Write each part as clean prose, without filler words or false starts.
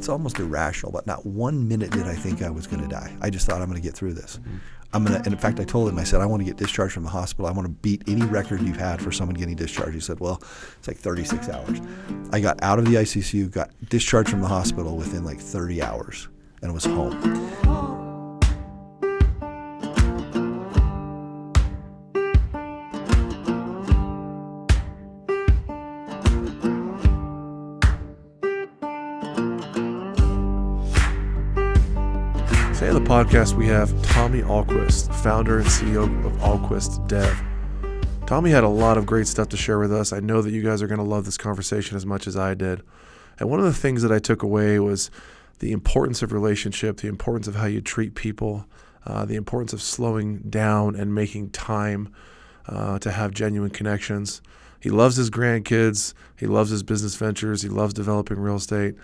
it's almost irrational, but not 1 minute did I think I was going to die. I just thought, I'm going to get through this. And in fact, I told him, I said, I want to get discharged from the hospital. I want to beat any record you've had for someone getting discharged. He said, well, it's like 36 hours. I got out of the ICU, got discharged from the hospital within like 30 hours and was home. Today on the podcast, we have Tommy Ahlquist, founder and CEO of Ahlquist Dev. Tommy had a lot of great stuff to share with us. I know that you guys are going to love this conversation as much as I did. And one of the things that I took away was the importance of relationship, the importance of how you treat people, the importance of slowing down and making time to have genuine connections. He loves his grandkids. He loves his business ventures. He loves developing real estate.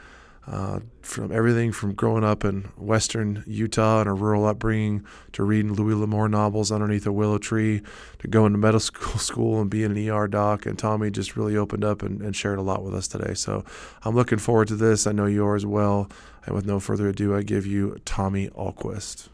From everything from growing up in western Utah and a rural upbringing to reading Louis L'Amour novels underneath a willow tree to going to medical school and being an ER doc. And Tommy just really opened up and shared a lot with us today. So I'm looking forward to this. I know you are as well. And with no further ado, I give you Tommy Ahlquist.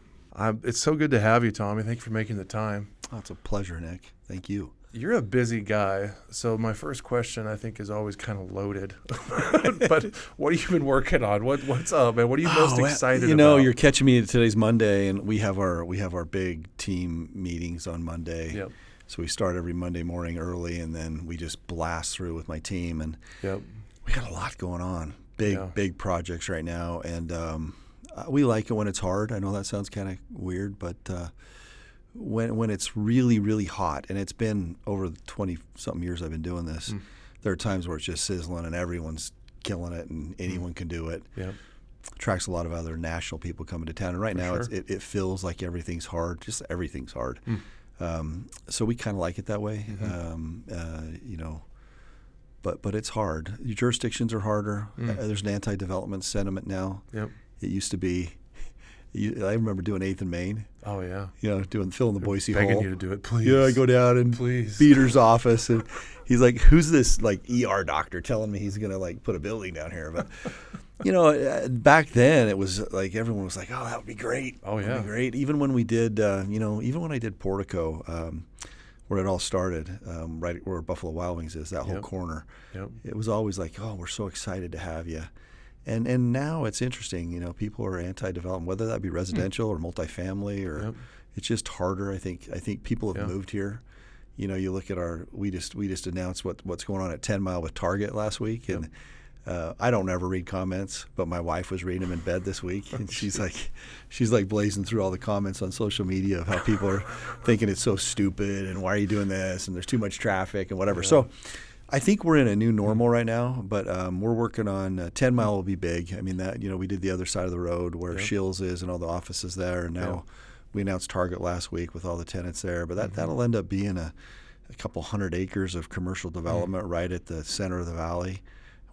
It's so good to have you, Tommy. Thank you for making the time. Oh, it's a pleasure, Nick. Thank you. You're a busy guy, so my first question I think is always kind of loaded. But what have you been working on? What's up, man? What are you most excited about? You're catching me. Today's Monday, and we have our big team meetings on Monday. Yep. So we start every Monday morning early, and then we just blast through with my team, and we got a lot going on. Big projects right now, and we like it when it's hard. I know that sounds kind of weird, but when it's really, really hot, and it's been over the 20-something years I've been doing this, there are times where it's just sizzling and everyone's killing it and anyone can do it. Yep. Attracts a lot of other national people coming to town. And right now it feels like everything's hard. Just everything's hard. So we kind of like it that way. But it's hard. Your jurisdictions are harder. There's an anti-development sentiment now. Yep. It used to be. I remember doing 8th and Main. Oh, yeah. Filling the Boise hole. Begging you to do it, please. Yeah, I go down and Peter's office, and he's like, who's this ER doctor telling me he's going to put a building down here? But, back then it was like everyone was like, oh, that would be great. Oh, yeah. That would be great. Even when we did, even when I did Portico, where it all started, right where Buffalo Wild Wings is, that whole corner, it was always like, oh, we're so excited to have you. And now it's interesting, people are anti-development, whether that be residential or multifamily, or it's just harder. I think people have moved here. You look at we just announced what's going on at 10 Mile with Target last week, and I don't ever read comments, but my wife was reading them in bed this week, and she's like blazing through all the comments on social media of how people are thinking it's so stupid and why are you doing this, and there's too much traffic and whatever. So I think we're in a new normal right now, but we're working on 10 Mile will be big. I mean, that we did the other side of the road where Shields is and all the offices there, and now we announced Target last week with all the tenants there. But that'll end up being a couple 100 acres of commercial development right at the center of the valley.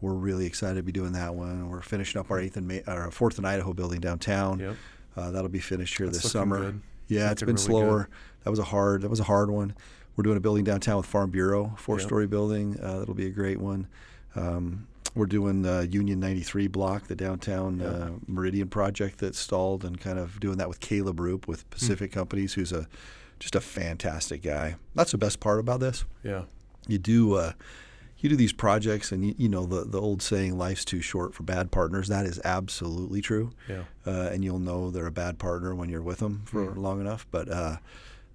We're really excited to be doing that one. We're finishing up our 4th and Idaho building downtown. That'll be finished here this summer. Good. Yeah, it's been really slower. Good. That was a hard one. We're doing a building downtown with Farm Bureau, 4-story building. That'll be a great one. We're doing the Union 93 block, the downtown Meridian project that stalled, and kind of doing that with Caleb Roop with Pacific Companies, who's just a fantastic guy. That's the best part about this. Yeah. You do these projects, and the old saying, life's too short for bad partners. That is absolutely true. Yeah. And you'll know they're a bad partner when you're with them for long enough. But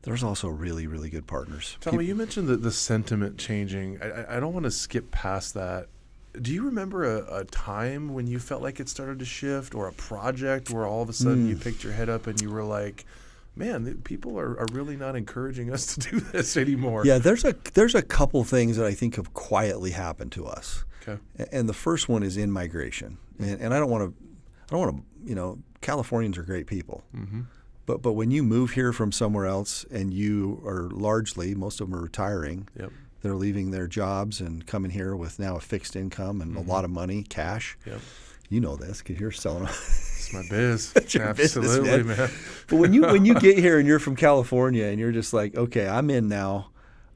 there's also really, really good partners. Tommy, you mentioned the sentiment changing. I don't want to skip past that. Do you remember a time when you felt like it started to shift, or a project where all of a sudden you picked your head up and you were like, man, people are really not encouraging us to do this anymore? Yeah, there's a couple things that I think have quietly happened to us. Okay. And the first one is in migration. And I don't want to, Californians are great people. Mm-hmm. But when you move here from somewhere else, and you are most of them are retiring, they're leaving their jobs and coming here with now a fixed income and a lot of money, cash. Yep. You know this because you're selling them. It's my biz. It's your Absolutely, business, man. But when you get here and you're from California and you're just like, okay, I'm in now.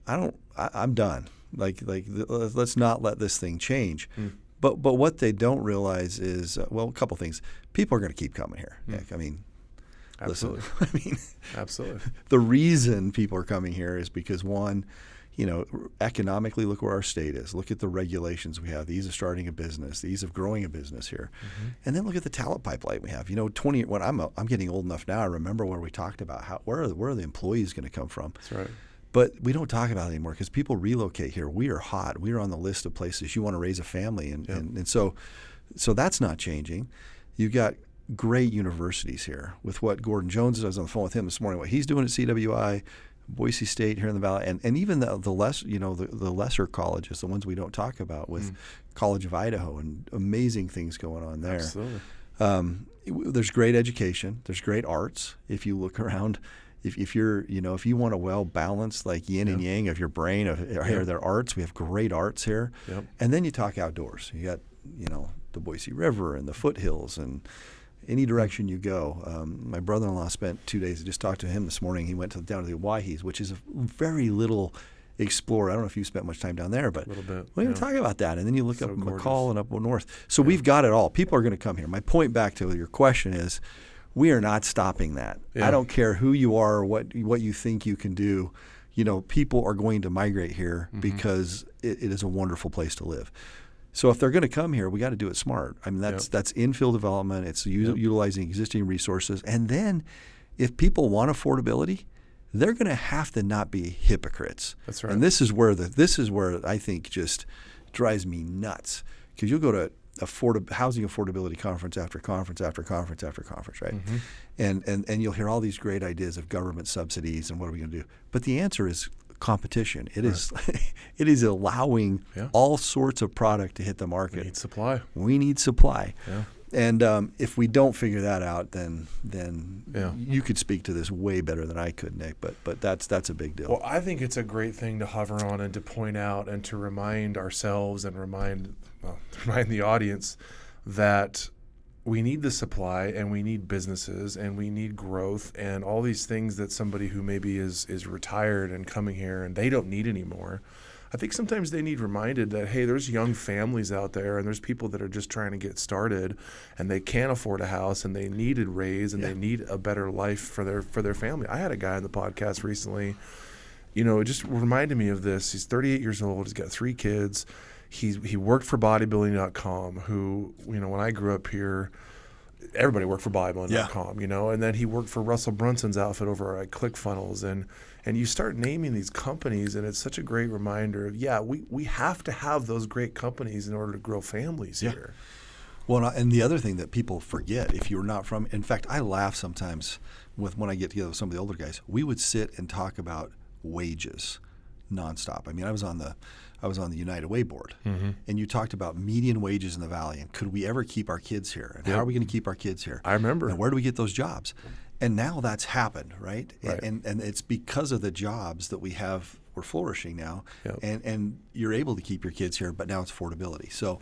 I'm done. Let's not let this thing change. But what they don't realize is, a couple things. People are going to keep coming here, Nick. I mean, absolutely. Listen, Absolutely. The reason people are coming here is because, one, economically, look where our state is. Look at the regulations we have, the ease of starting a business, the ease of growing a business here. And then look at the talent pipeline we have. When I'm getting old enough now, I remember where we talked about where are the employees going to come from. That's right. But we don't talk about it anymore because people relocate here. We are hot. We are on the list of places you want to raise a family. And so that's not changing. You've got great universities here with what Gordon Jones is. I was on the phone with him this morning, what he's doing at CWI, Boise State here in the Valley, and even the lesser colleges, the ones we don't talk about with College of Idaho, and amazing things going on there. Absolutely. There's great education. There's great arts. If you look around, if you want a well-balanced, like yin and yang of your brain, their arts, we have great arts here. Yep. And then you talk outdoors. You got, the Boise River and the foothills and any direction you go. My brother-in-law spent 2 days. I just talked to him this morning. He went down to the Owyhees, which is a very little explored. I don't know if you spent much time down there, but a little bit. we didn't talk about that. And then you look up gorgeous. McCall and up north. So we've got it all. People are going to come here. My point back to your question is, we are not stopping that. Yeah. I don't care who you are or what you think you can do. People are going to migrate here because it is a wonderful place to live. So if they're going to come here, we got to do it smart. I mean, that's infill development. It's utilizing existing resources. And then if people want affordability, they're going to have to not be hypocrites. That's right. And this is where I think just drives me nuts, because you'll go to housing affordability conference after conference after conference after conference, right? And you'll hear all these great ideas of government subsidies and what are we going to do? But the answer is competition. It is it is allowing all sorts of product to hit the market. We need supply. Yeah. And if we don't figure that out, then you could speak to this way better than I could, Nick. But that's a big deal. Well, I think it's a great thing to hover on and to point out and to remind ourselves and remind the audience that we need the supply and we need businesses and we need growth and all these things that somebody who maybe is retired and coming here and they don't need anymore. I think sometimes they need reminded that, hey, there's young families out there and there's people that are just trying to get started and they can't afford a house and they need a raise and they need a better life for their family. I had a guy on the podcast recently, it just reminded me of this. He's 38 years old. He's got 3 kids. He worked for bodybuilding.com, who, when I grew up here, everybody worked for bodybuilding.com, and then he worked for Russell Brunson's outfit over at ClickFunnels. And you start naming these companies, and it's such a great reminder of, we have to have those great companies in order to grow families here. Well, and the other thing that people forget, if you're not from, in fact, I laugh sometimes when I get together with some of the older guys, we would sit and talk about wages nonstop. I mean, I was on the United Way board, and you talked about median wages in the Valley, and could we ever keep our kids here? And how are we going to keep our kids here? I remember. And where do we get those jobs? And now that's happened, right? And it's because of the jobs that we have, we're flourishing now, and you're able to keep your kids here, but now it's affordability. So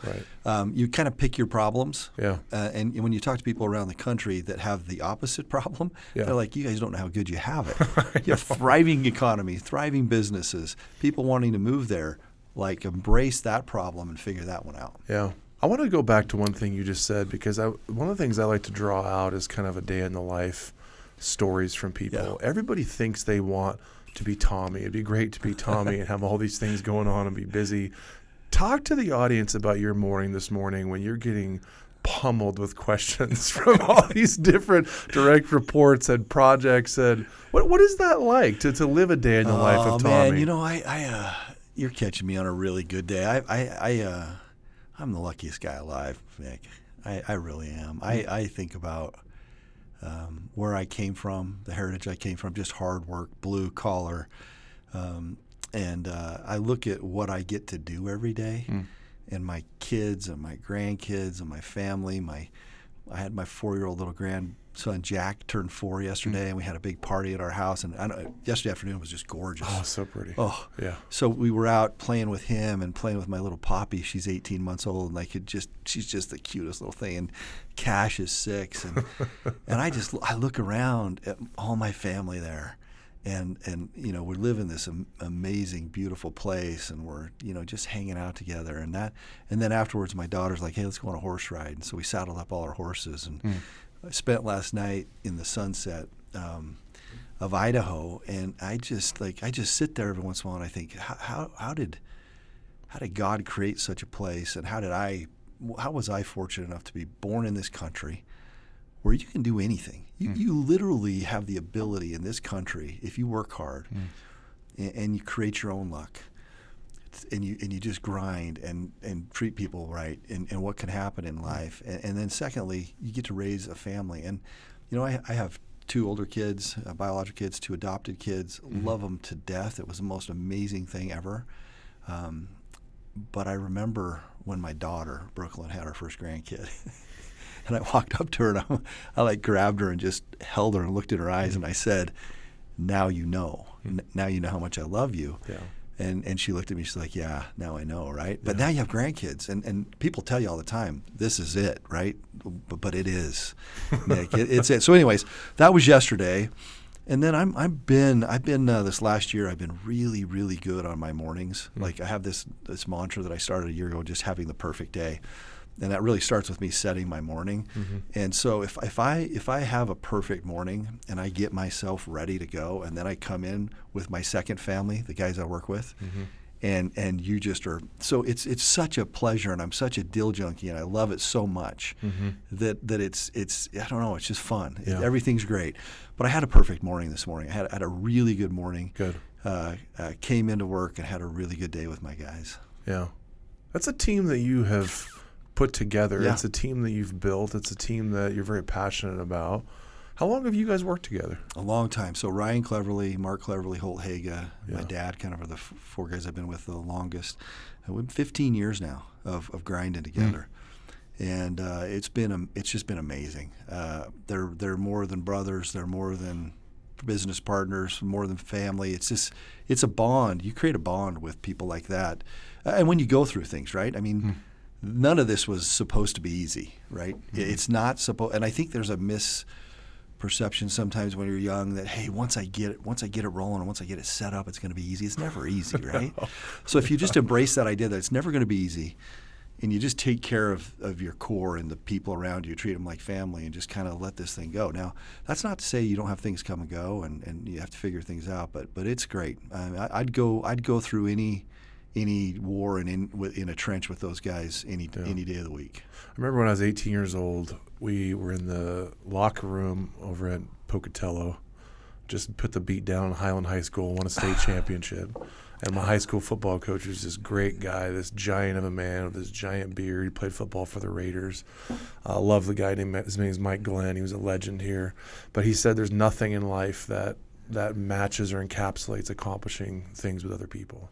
you kind of pick your problems, and when you talk to people around the country that have the opposite problem, they're like, you guys don't know how good you have it. You have thriving economy, thriving businesses, people wanting to move there. Like, embrace that problem and figure that one out. Yeah. I want to go back to one thing you just said, because one of the things I like to draw out is kind of a day in the life stories from people. Yeah. Everybody thinks they want to be Tommy. It'd be great to be Tommy and have all these things going on and be busy. Talk to the audience about your morning this morning when you're getting pummeled with questions from all these different direct reports and projects. And what is that like to live a day in the life of Tommy? Man, you're catching me on a really good day. I'm the luckiest guy alive, Nick. I really am. I think about where I came from, the heritage I came from, just hard work, blue collar, and I look at what I get to do every day, and my kids and my grandkids and my family. I had my 4-year-old little grandson Jack turned 4 yesterday, and we had a big party at our house. And yesterday afternoon was just gorgeous. Oh, so pretty. Oh, yeah. So we were out playing with him and playing with my little Poppy. She's 18 months old, and she's just the cutest little thing. And Cash is 6, and I look around at all my family there, And we live in this amazing, beautiful place, and we're just hanging out together. And then afterwards, my daughter's like, "Hey, let's go on a horse ride." And so we saddled up all our horses, and I spent last night in the sunset of Idaho, and I just sit there every once in a while and I think, how did God create such a place, and how was I fortunate enough to be born in this country where you can do anything. You literally have the ability in this country, if you work hard and you create your own luck, and you just grind and treat people right, and what can happen in life. And then secondly, you get to raise a family. And I have 2 older kids, biological kids, 2 adopted kids. Love them to death. It was the most amazing thing ever. But I remember when my daughter, Brooklyn, had our first grandkid. And I walked up to her, and I grabbed her and just held her and looked in her eyes, and I said, "Now you know. Now you know how much I love you." Yeah. And she looked at me, she's like, "Yeah, now I know, right?" But now you have grandkids, and people tell you all the time, this is it, right? But it is, Nick. It's it. So anyways, that was yesterday. And then I've been this last year, I've been really, really good on my mornings. Like I have this mantra that I started a year ago, just having the perfect day. And that really starts with me setting my morning. And so if I have a perfect morning and I get myself ready to go, and then I come in with my second family, the guys I work with, and you just are, so it's such a pleasure, and I'm such a deal junkie, and I love it so much that it's I don't know, it's just fun. Everything's great. But I had a perfect morning this morning. I had a really good morning. Good. Came into work and had a really good day with my guys. Yeah. That's a team that you have put together. Yeah. It's a team that you've built. It's a team that you're very passionate about. How long have you guys worked together? A long time. So Ryan Cleverly, Mark Cleverly, Holt Haga, my dad kind of are the 4 guys I've been with the longest. We've been 15 years now of grinding together. And it's just been amazing. They're more than brothers. They're more than business partners, more than family. It's a bond. You create a bond with people like that. And when you go through things, right? I mean, none of this was supposed to be easy, right? It's not supposed, and I think there's a misperception sometimes when you're young that, hey, once I get it rolling, and once I get it set up, it's going to be easy. It's never easy, right? So if you just embrace that idea that it's never going to be easy, and you just take care of your core and the people around you, treat them like family, and just kind of let this thing go. Now, that's not to say you don't have things come and go, and you have to figure things out, but it's great. I'd go through any war and in a trench with those guys any day of the week. I remember when I was 18 years old, we were in the locker room over at Pocatello, just put the beat down in Highland High School, won a state championship. And my high school football coach was this great guy, this giant of a man with this giant beard. He played football for the Raiders. I love the guy. His name is Mike Glenn. He was a legend here. But he said there's nothing in life that matches or encapsulates accomplishing things with other people.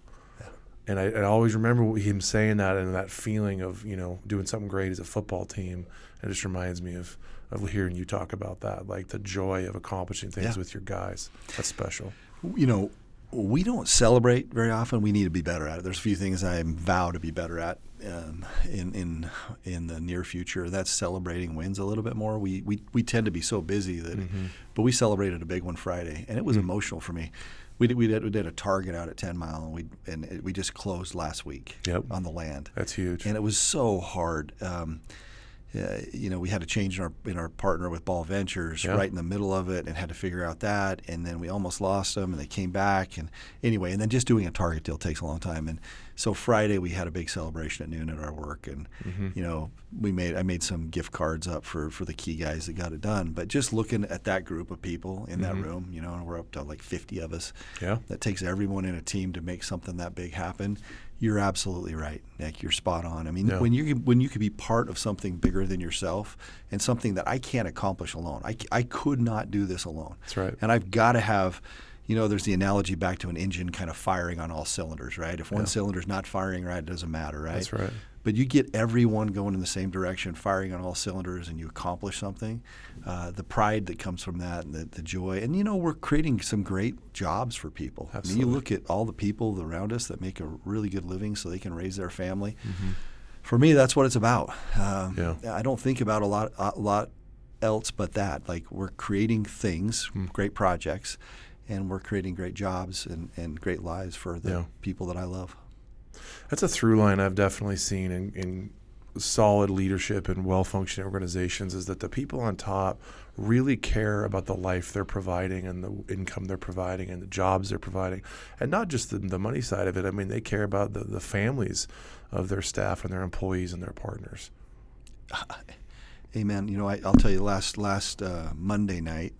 And I always remember him saying that, and that feeling of, doing something great as a football team. It just reminds me of hearing you talk about that, like the joy of accomplishing things with your guys. That's special. We don't celebrate very often. We need to be better at it. There's a few things I vow to be better at in the near future. That's celebrating wins a little bit more. We tend to be so busy that, but we celebrated a big one Friday, and it was emotional for me. We did a target out at 10 Mile, and we just closed last week on the land. That's huge. And it was so hard. We had to change in our partner with Ball Ventures right in the middle of it, and had to figure out that. And then we almost lost them, and they came back. And anyway, and then just doing a target deal takes a long time. And so Friday we had a big celebration at noon at our work, and I made some gift cards up for the key guys that got it done. But just looking at that group of people in that room, and we're up to like 50 of us. Yeah, that takes everyone in a team to make something that big happen. You're absolutely right, Nick. You're spot on. I mean, when you could be part of something bigger than yourself, and something that I can't accomplish alone. I could not do this alone. That's right. And I've got to have, there's the analogy back to an engine kind of firing on all cylinders, right? If one cylinder's not firing right, it doesn't matter, right? That's right. But you get everyone going in the same direction, firing on all cylinders, and you accomplish something. The pride that comes from that, and the joy. And, we're creating some great jobs for people. Absolutely. I mean, you look at all the people around us that make a really good living so they can raise their family. For me, that's what it's about. I don't think about a lot else but that. Like, we're creating things, great projects, and we're creating great jobs and great lives for the people that I love. That's a through line I've definitely seen in solid leadership and well-functioning organizations, is that the people on top really care about the life they're providing and the income they're providing and the jobs they're providing, and not just the money side of it. I mean, they care about the families of their staff and their employees and their partners. Amen. You know, I'll tell you, last Monday night,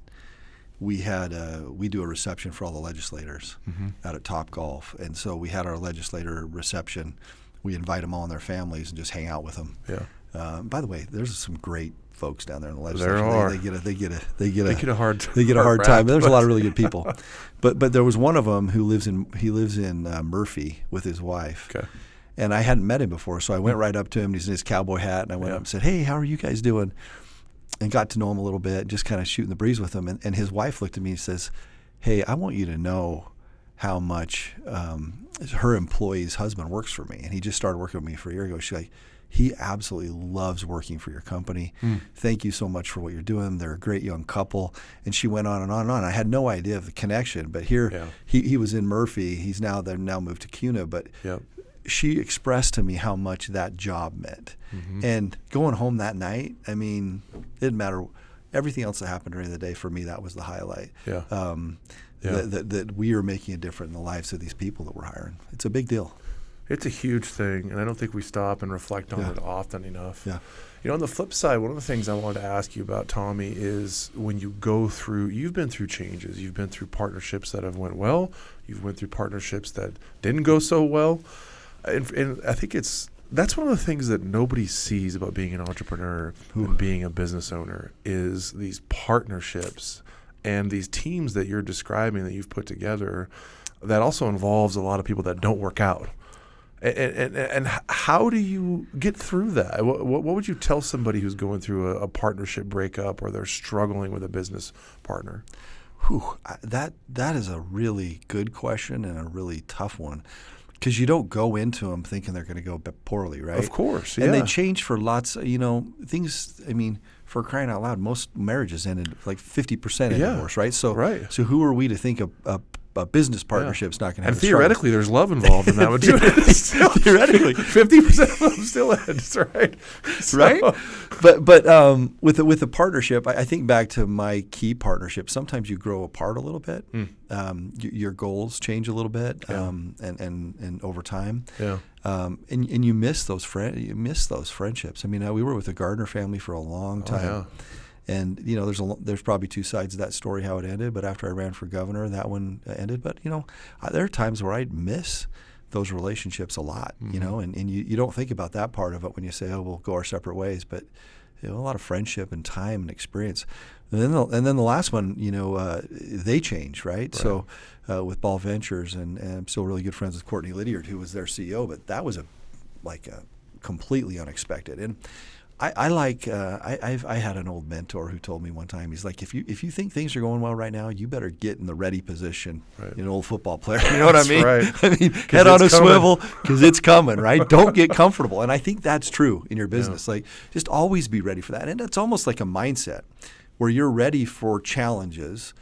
we do a reception for all the legislators out at Topgolf, and so we had our legislator reception. We invite them all and their families and just hang out with them. Yeah. By the way, there's some great folks down there in the legislature. There are. They get a hard rap, time. There's a lot of really good people, but there was one of them who lives in Murphy with his wife. Okay. And I hadn't met him before, so I went right up to him. He's in his cowboy hat, and I went up and said, "Hey, how are you guys doing?" And got to know him a little bit, just kind of shooting the breeze with him. And his wife looked at me and says, "Hey, I want you to know how much her employee's husband works for me." And he just started working with me for a year ago. She's like, "He absolutely loves working for your company. Thank you so much for what you're doing. They're a great young couple." And she went on and on and on. I had no idea of the connection, but here he was in Murphy. They're now moved to Cuna, but she expressed to me how much that job meant. And going home that night, I mean, it didn't matter. Everything else that happened during the day, for me, that was the highlight. That we are making a difference in the lives of these people that we're hiring. It's a big deal. It's a huge thing, and I don't think we stop and reflect on it often enough. Yeah. You know, on the flip side, one of the things I wanted to ask you about, Tommy, is when you go through, you've been through changes. You've been through partnerships that have went well. You've went through partnerships that didn't go so well. And I think that's one of the things that nobody sees about being an entrepreneur and being a business owner, is these partnerships and these teams that you're describing that you've put together that also involves a lot of people that don't work out. And how do you get through that? What would you tell somebody who's going through a partnership breakup, or they're struggling with a business partner? That is a really good question and a really tough one, because you don't go into them thinking they're going to go poorly, right? Of course, yeah. And they change for lots of, things. I mean, for crying out loud, most marriages ended like 50% in divorce, right? So who are we to think a business partnership's not going to have? And theoretically, there's love involved in that one too. Theoretically, 50% of them still ends, right? Right. But with the partnership, I think back to my key partnership. Sometimes you grow apart a little bit. Your goals change a little bit, and over time. Yeah. And you miss those friendships. I mean, we were with the Gardner family for a long time. Oh, yeah. And there's probably two sides of that story, how it ended. But after I ran for governor, that one ended. But there are times where I miss those relationships a lot. And you don't think about that part of it when you say, "Oh, we'll go our separate ways." But a lot of friendship and time and experience. And then the last one, they change, right? So with Ball Ventures, and I'm still really good friends with Courtney Lydiard, who was their CEO. But that was a completely unexpected. And I had an old mentor who told me one time, he's like, if you think things are going well right now, you better get in the ready position. Right. An old football player, you know what I mean? Right. I mean, head on a swivel, because it's coming, right? Don't get comfortable. And I think that's true in your business. Like, just always be ready for that. And it's almost like a mindset where you're ready for challenges,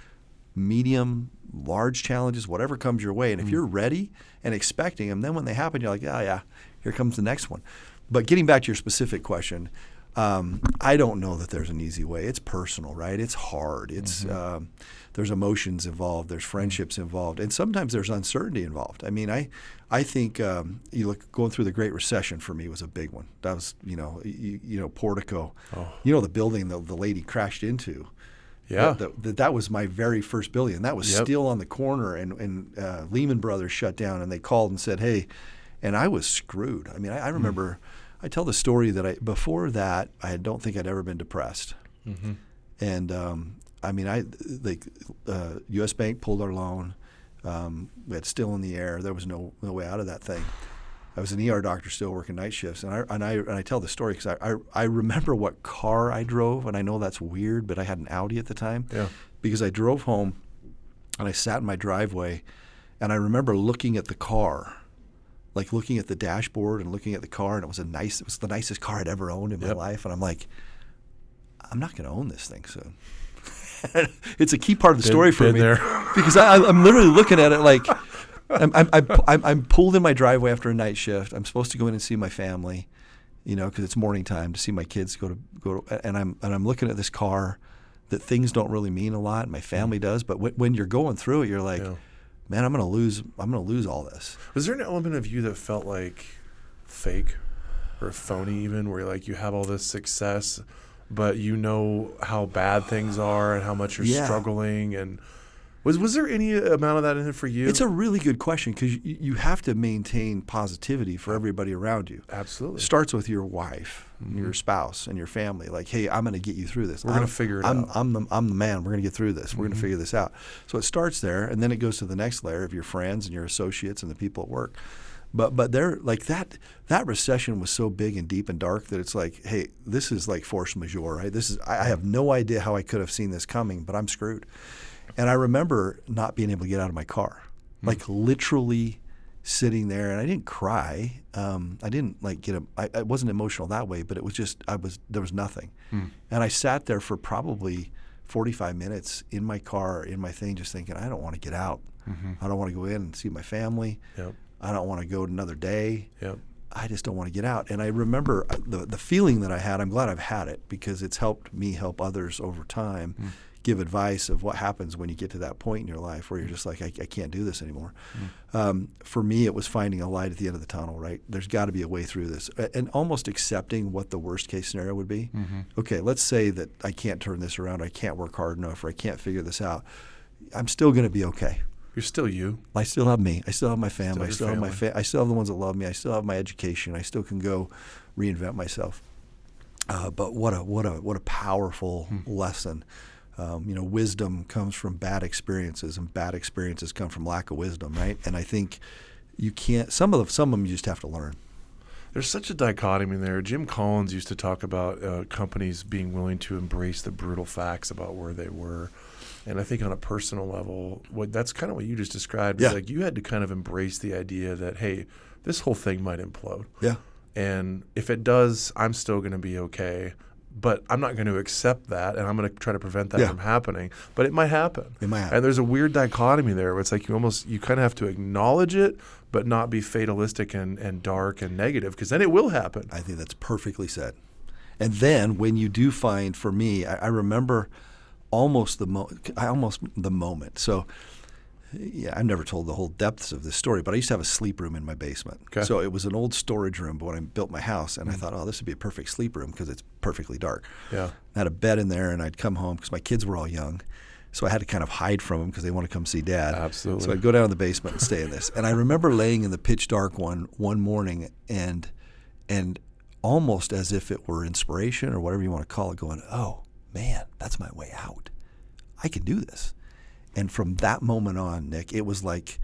medium, large challenges, whatever comes your way. And if you're ready and expecting them, then when they happen, you're like, oh yeah, here comes the next one. But getting back to your specific question, I don't know that there's an easy way. It's personal, right? It's hard. It's there's emotions involved. There's friendships involved, and sometimes there's uncertainty involved. I mean, I think going through the Great Recession for me was a big one. That was Portico, the building the lady crashed into. Yeah, that was my very first building. And that was still on the corner, and Lehman Brothers shut down, and they called and said, "Hey," and I was screwed. I mean, I remember. I tell the story that before that, I don't think I'd ever been depressed. And U.S. Bank pulled our loan. We had still in the air. There was no way out of that thing. I was an ER doctor still working night shifts. And I tell the story because I remember what car I drove. And I know that's weird, but I had an Audi at the time. Yeah. Because I drove home and I sat in my driveway, and I remember looking at the car. Like looking at the dashboard and looking at the car, and it was the nicest car I'd ever owned in my life. And I'm like, I'm not going to own this thing soon. It's a key part of the story for me there. because I'm literally looking at it like I'm pulled in my driveway after a night shift. I'm supposed to go in and see my family, because it's morning time to see my kids go to, and I'm looking at this car that things don't really mean a lot. My family does, but when you're going through it, you're like, man, I'm gonna lose all this. Was there an element of you that felt like fake or phony, even where like you have all this success, but you know how bad things are and how much you're struggling? And was there any amount of that in it for you? It's a really good question because you have to maintain positivity for everybody around you. Absolutely. It starts with your wife, your spouse, and your family. Like, hey, I'm going to get you through this. We're going to figure it out. I'm the man. We're going to get through this. We're going to figure this out. So it starts there, and then it goes to the next layer of your friends and your associates and the people at work. But they're like that recession was so big and deep and dark that it's like, hey, this is like force majeure, right? I have no idea how I could have seen this coming, but I'm screwed. And I remember not being able to get out of my car, like literally sitting there. And I didn't cry. I didn't I wasn't emotional that way, but it was just, there was nothing. And I sat there for probably 45 minutes in my car, in my thing, just thinking, I don't want to get out. I don't want to go in and see my family. I don't want to go another day. I just don't want to get out. And I remember the feeling that I had. I'm glad I've had it because it's helped me help others over time. Give advice of what happens when you get to that point in your life where you're just like, I can't do this anymore. For me, it was finding a light at the end of the tunnel, right? There's got to be a way through this. And almost accepting what the worst case scenario would be. Okay, let's say that I can't turn this around, I can't work hard enough, or I can't figure this out. I'm still going to be okay. You're still you. I still have me. I still have my family. I still have I still have the ones that love me. I still have my education. I still can go reinvent myself. But what a powerful lesson. Wisdom comes from bad experiences, and bad experiences come from lack of wisdom, right? And I think you can't. Some of them you just have to learn. There's such a dichotomy there. Jim Collins used to talk about companies being willing to embrace the brutal facts about where they were. And I think on a personal level, that's kind of what you just described. Yeah. Like you had to kind of embrace the idea that, hey, this whole thing might implode. Yeah. And if it does, I'm still going to be okay. But I'm not going to accept that, and I'm going to try to prevent that from happening. But it might happen. It might happen. And there's a weird dichotomy there where it's like you kind of have to acknowledge it, but not be fatalistic and dark and negative, because then it will happen. I think that's perfectly said. And then when you do find, for me, I remember almost the moment. So, yeah, I've never told the whole depths of this story, but I used to have a sleep room in my basement. Okay. So it was an old storage room, but when I built my house, and I thought, this would be a perfect sleep room because it's perfectly dark. Yeah. I had a bed in there, and I'd come home because my kids were all young. So I had to kind of hide from them because they want to come see Dad. Absolutely. So I'd go down in the basement and stay in this. And I remember laying in the pitch dark one morning and almost as if it were inspiration or whatever you want to call it, going, oh, man, that's my way out. I can do this. And from that moment on, Nick, it was like,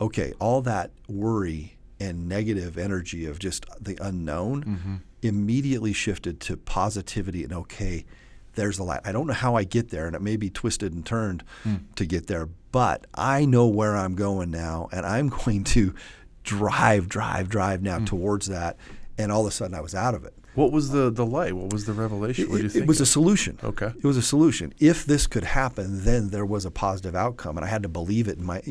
okay, all that worry and negative energy of just the unknown immediately shifted to positivity and, okay, there's the light. I don't know how I get there, and it may be twisted and turned to get there, but I know where I'm going now, and I'm going to drive now towards that. And all of a sudden, I was out of it. What was the light? What was the revelation? What do you think? It was a solution. Okay. It was a solution. If this could happen, then there was a positive outcome, and I had to believe it in my.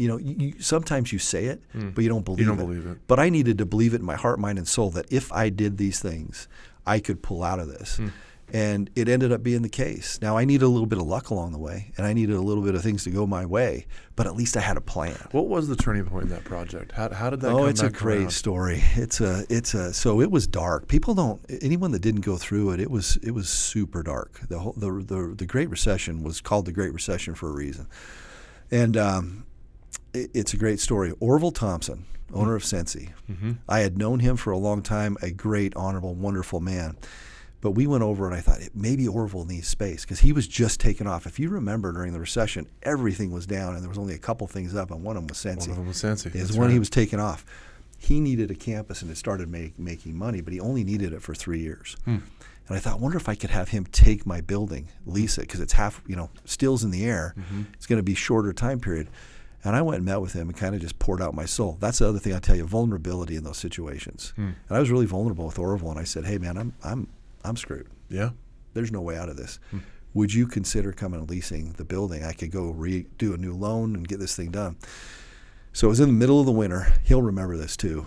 Sometimes you say it, but you don't believe it. You don't believe it. But I needed to believe it in my heart, mind, and soul that if I did these things, I could pull out of this. And it ended up being the case. Now, I needed a little bit of luck along the way, and I needed a little bit of things to go my way, but at least I had a plan. What was the turning point in that project? How did that come back around? Oh, it's a great story. So it was dark. Anyone that didn't go through it, it was super dark. The Great Recession was called the Great Recession for a reason. And it's a great story. Orville Thompson, owner of Sensi. I had known him for a long time, a great, honorable, wonderful man. But we went over and I thought maybe Orville needs space because he was just taken off. If you remember during the recession, everything was down and there was only a couple things up, and one of them was Sensi. It's when he was taken off. He needed a campus and it started making money, but he only needed it for 3 years. And I thought, I wonder if I could have him take my building, lease it, because it's half, still's in the air. It's going to be shorter time period. And I went and met with him and kind of just poured out my soul. That's the other thing I tell you, vulnerability in those situations. And I was really vulnerable with Orville, and I said, hey, man, I'm screwed. Yeah. There's no way out of this. would you consider coming and leasing the building? I could go do a new loan and get this thing done. So it was in the middle of the winter. He'll remember this too.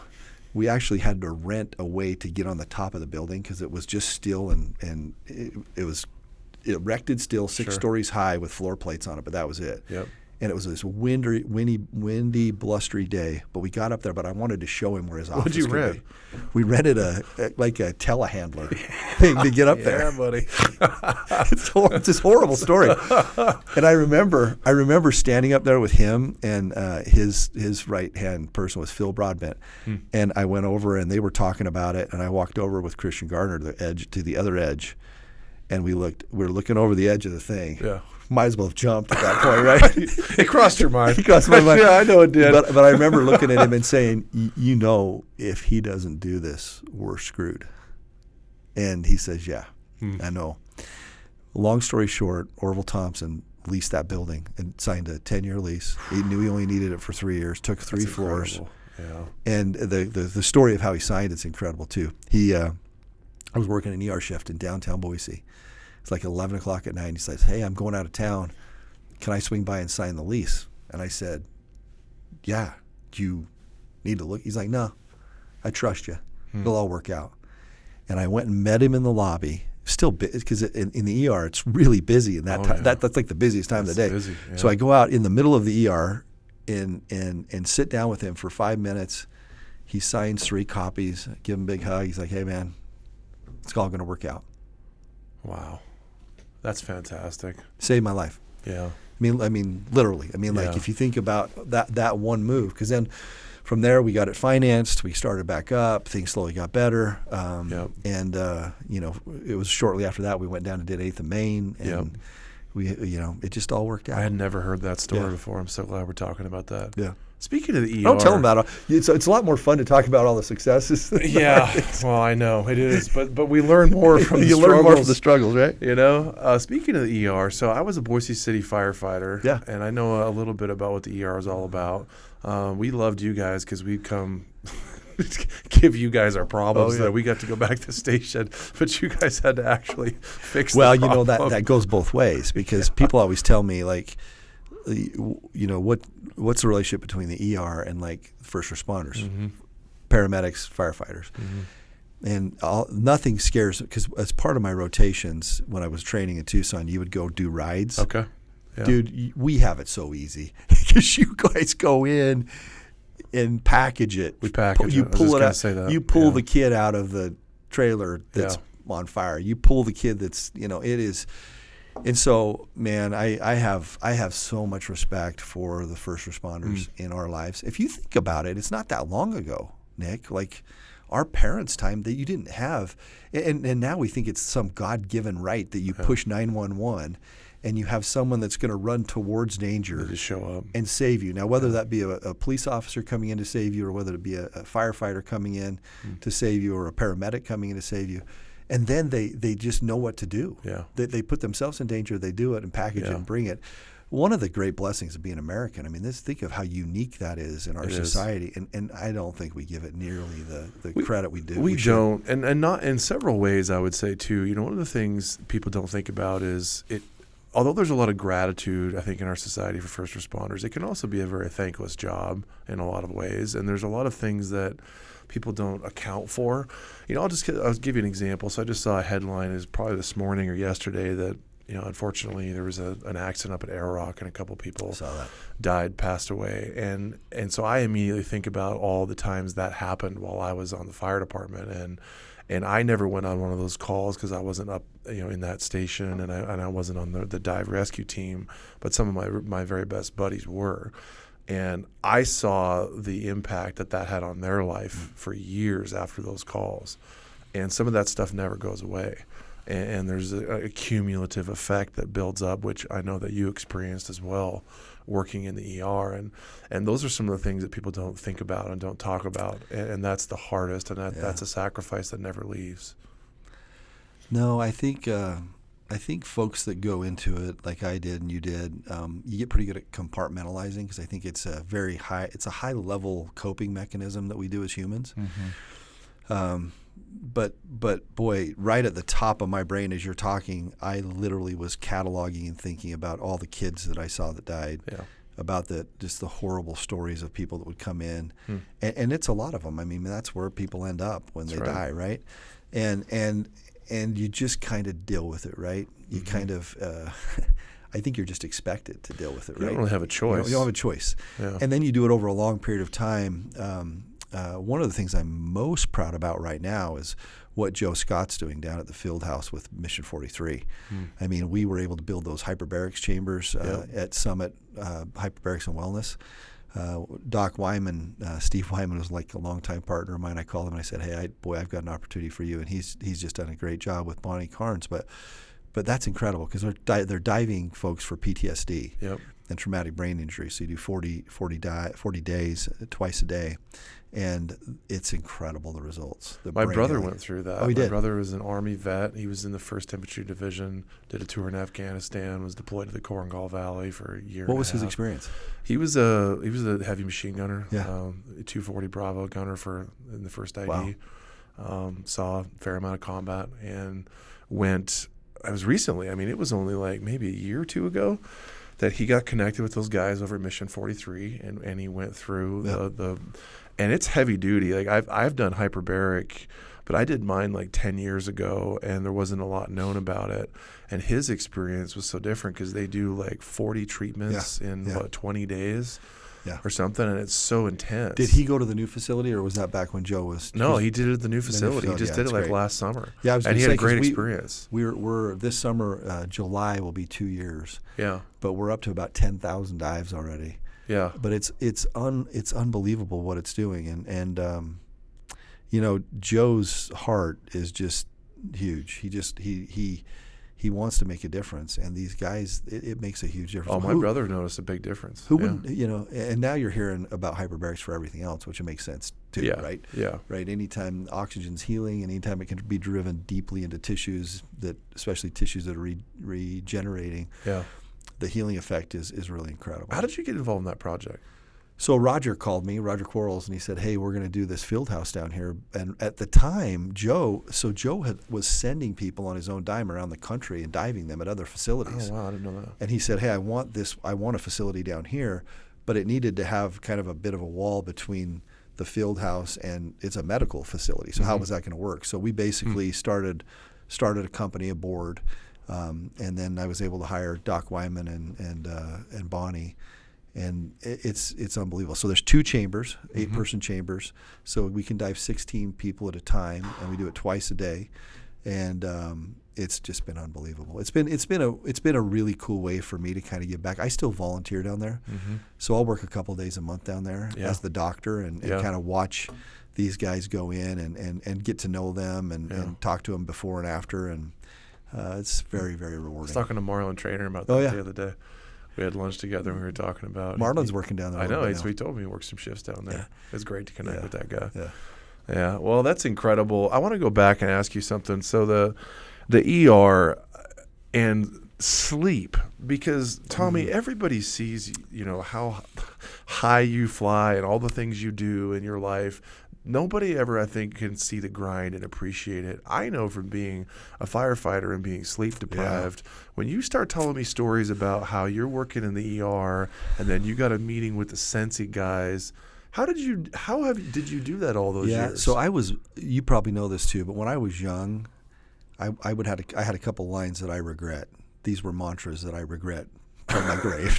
We actually had to rent a way to get on the top of the building because it was just steel and it was erected steel, 6 stories high with floor plates on it, but that was it. Yep. And it was this windy, blustery day. But we got up there, but I wanted to show him where his office What'd you rent? be. We rented a telehandler thing to get up there. Yeah, buddy. It's this horrible story. And I remember standing up there with him, and his right-hand person was Phil Broadbent. And I went over, and they were talking about it, and I walked over with Christian Gardner to the other edge, and we were looking over the edge of the thing. Yeah. Might as well have jumped at that point, right? It crossed your mind. It crossed my mind. Yeah, I know it did. But I remember looking at him and saying, if he doesn't do this, we're screwed. And he says, yeah, I know. Long story short, Orville Thompson leased that building and signed a 10-year lease. He knew he only needed it for 3 years, took 3 floors. Yeah. And the story of how he signed it's incredible, too. I was working an ER shift in downtown Boise. It's like 11 o'clock at night. And he says, hey, I'm going out of town. Can I swing by and sign the lease? And I said, yeah, do you need to look? He's like, no, I trust you. It'll all work out. And I went and met him in the lobby. Still, because in the ER, it's really busy. And that's like the busiest time of the day. Busy, yeah. So I go out in the middle of the ER and sit down with him for 5 minutes. He signs 3 copies, give him a big hug. He's like, hey, man, it's all going to work out. Wow. That's fantastic. Saved my life. Yeah. I mean, literally. Like if you think about that one move, because then from there we got it financed. We started back up. Things slowly got better. And it was shortly after that we went down and did 8th and Main, and we, it just all worked out. I had never heard that story before. I'm so glad we're talking about that. Yeah. Speaking of the ER. Don't tell them about it. It's a lot more fun to talk about all the successes. Yeah. Well, I know it is, but we learn more from the you struggles. learn more from the struggles, right? Speaking of the ER, so I was a Boise City firefighter. Yeah. And I know a little bit about what the ER is all about. We loved you guys because we'd come give you guys our problems that we got to go back to the station, but you guys had to actually fix the problem. that goes both ways because people always tell me, like, what's the relationship between the ER and like first responders, paramedics, firefighters, and nothing scares, because as part of my rotations when I was training in Tucson, you would go do rides. Okay. Yeah. Dude, we have it so easy because you guys go in and package it. We package you it. pull it out. Say that. You pull the kid out of the trailer that's on fire. You pull the kid that's it is. And so, man, I have so much respect for the first responders in our lives. If you think about it, it's not that long ago, Nick. Like our parents' time that you didn't have, and now we think it's some God-given right that you push 911 and you have someone that's going to run towards danger to show up and save you. Now, whether that be a police officer coming in to save you, or whether it be a firefighter coming in to save you, or a paramedic coming in to save you. And then they just know what to do. Yeah. They put themselves in danger, they do it and package it and bring it. One of the great blessings of being American, I mean, think of how unique that is in our society. And I don't think we give it nearly the credit we do. We don't. And not in several ways, I would say, too. One of the things people don't think about is although there's a lot of gratitude, I think, in our society for first responders, it can also be a very thankless job in a lot of ways. And there's a lot of things that people don't account for. I'll give you an example. So I just saw a headline, is probably this morning or yesterday, that unfortunately there was an accident up at Arrow Rock and a couple people passed away. And so I immediately think about all the times that happened while I was on the fire department, and I never went on one of those calls because I wasn't up in that station, and I wasn't on the dive rescue team, but some of my very best buddies were. And I saw the impact that had on their life for years after those calls. And some of that stuff never goes away. And there's a cumulative effect that builds up, which I know that you experienced as well, working in the ER. And those are some of the things that people don't think about and don't talk about. And that's the hardest, and that's a sacrifice that never leaves. No, I think folks that go into it like I did and you did, you get pretty good at compartmentalizing, because I think it's a high level coping mechanism that we do as humans. But boy, right at the top of my brain as you're talking, I literally was cataloging and thinking about all the kids that I saw that died, about just the horrible stories of people that would come in, and it's a lot of them. I mean, that's where people end up when they die, right? And you just kind of deal with it, right? You kind of, I think you're just expected to deal with it, right? You don't really have a choice. You don't have a choice. Yeah. And then you do it over a long period of time. One of the things I'm most proud about right now is what Joe Scott's doing down at the field house with Mission 43. I mean, we were able to build those hyperbarics chambers at Summit Hyperbarics and Wellness. Doc Wyman, Steve Wyman was like a longtime partner of mine. I called him and I said, hey, I've got an opportunity for you. And he's just done a great job with Bonnie Carnes. But that's incredible because they're diving folks for PTSD and traumatic brain injury. So you do 40 days, twice a day. And it's incredible, the results. My brother went through that. Oh, he did? My brother was an Army vet. He was in the 1st Infantry Division, did a tour in Afghanistan, was deployed to the Korengal Valley for a year. What was his experience? He was a heavy machine gunner, a 240 Bravo gunner in the 1st ID. Wow. Saw a fair amount of combat and went. I was recently. I mean, it was only like maybe a year or two ago that he got connected with those guys over at Mission 43, and he went through the and it's heavy duty. Like I've done hyperbaric, but I did mine like 10 years ago, and there wasn't a lot known about it. And his experience was so different because they do like 40 treatments in 20 days. Or something, and it's so intense. Did he go to the new facility, or was that back when Joe was? No, he did it at the new facility. He just did it like last summer. Yeah, I was and he had a great experience. We're this summer, July will be 2 years. Yeah, but we're up to about 10,000 dives already. Yeah, but it's unbelievable what it's doing, and you know, Joe's heart is just huge. He wants to make a difference, and these guys, it makes a huge difference. Oh, my brother noticed a big difference. Who wouldn't, you know, and now you're hearing about hyperbarics for everything else, which it makes sense too, right? Yeah. Right. Anytime oxygen's healing, anytime it can be driven deeply into tissues, especially tissues that are regenerating, the healing effect is really incredible. How did you get involved in that project? So Roger called me, Roger Quarles, and he said, hey, we're going to do this field house down here. And at the time, Joe was sending people on his own dime around the country and diving them at other facilities. Oh, wow, I didn't know that. And he said, hey, I want a facility down here, but it needed to have kind of a bit of a wall between the field house and it's a medical facility. So how was that going to work? So we basically started a company, a board, and then I was able to hire Doc Wyman and Bonnie. And it's unbelievable. So there's 2 chambers, 8-person chambers. So we can dive 16 people at a time, and we do it twice a day. And it's just been unbelievable. It's been a really cool way for me to kind of give back. I still volunteer down there, so I'll work a couple of days a month down there as the doctor and kind of watch these guys go in and get to know them and talk to them before and after. And it's very, very rewarding. I was talking to Marlon Trainer about that the other day. We had lunch together and we were talking about Marlon's working down there. I know. He told me he works some shifts down there. Yeah. It's great to connect with that guy. Yeah. Well, that's incredible. I want to go back and ask you something. So the ER and sleep, because Tommy, everybody sees, you know, how high you fly and all the things you do in your life. Nobody ever, I think, can see the grind and appreciate it. I know from being a firefighter and being sleep deprived, when you start telling me stories about how you're working in the ER and then you got a meeting with the Sensi guys, did you do that all those years? So you probably know this too, but when I was young, I had a couple lines that I regret. These were mantras that I regret from my grave.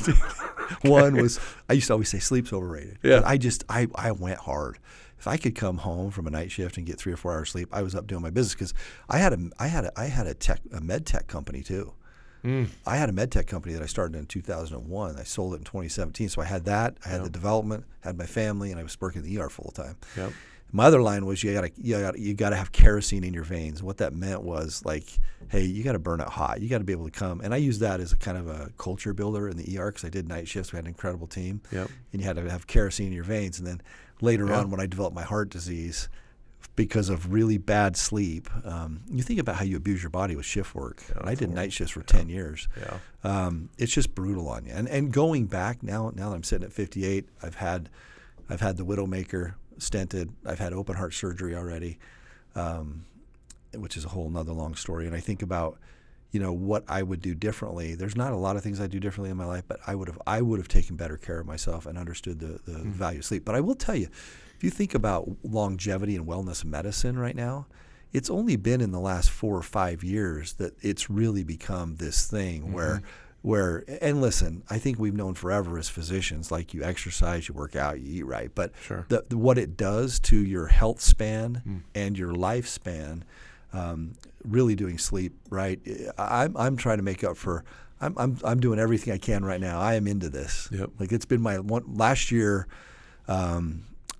One was, I used to always say sleep's overrated. Yeah. But I went hard. If I could come home from a night shift and get 3 or 4 hours sleep, I was up doing my business because I had a med tech company too. I had a med tech company that I started in 2001. I sold it in 2017. So I had that. I had the development, had my family, and I was working in the ER full time. Yep. My other line was you got to have kerosene in your veins. What that meant was like, hey, you got to burn it hot. You got to be able to come. And I used that as a kind of a culture builder in the ER because I did night shifts. We had an incredible team. Yep. And you had to have kerosene in your veins. And then later on, when I developed my heart disease, because of really bad sleep, you think about how you abuse your body with shift work. I did night shifts for 10 years. It's just brutal on you. And going back now that I'm sitting at 58, I've had the Widowmaker stented. I've had open heart surgery already. which is a whole nother long story. And I think about, what I would do differently. There's not a lot of things I do differently in my life, but I would have taken better care of myself and understood the value of sleep. But I will tell you, if you think about longevity and wellness medicine right now, it's only been in the last 4 or 5 years that it's really become this thing where, and listen, I think we've known forever as physicians, like you exercise, you work out, you eat right, but sure. What it does to your health span and your lifespan, really doing sleep right. I'm trying to make up for. I'm doing everything I can right now. I am into this. Yep. Like it's been last year.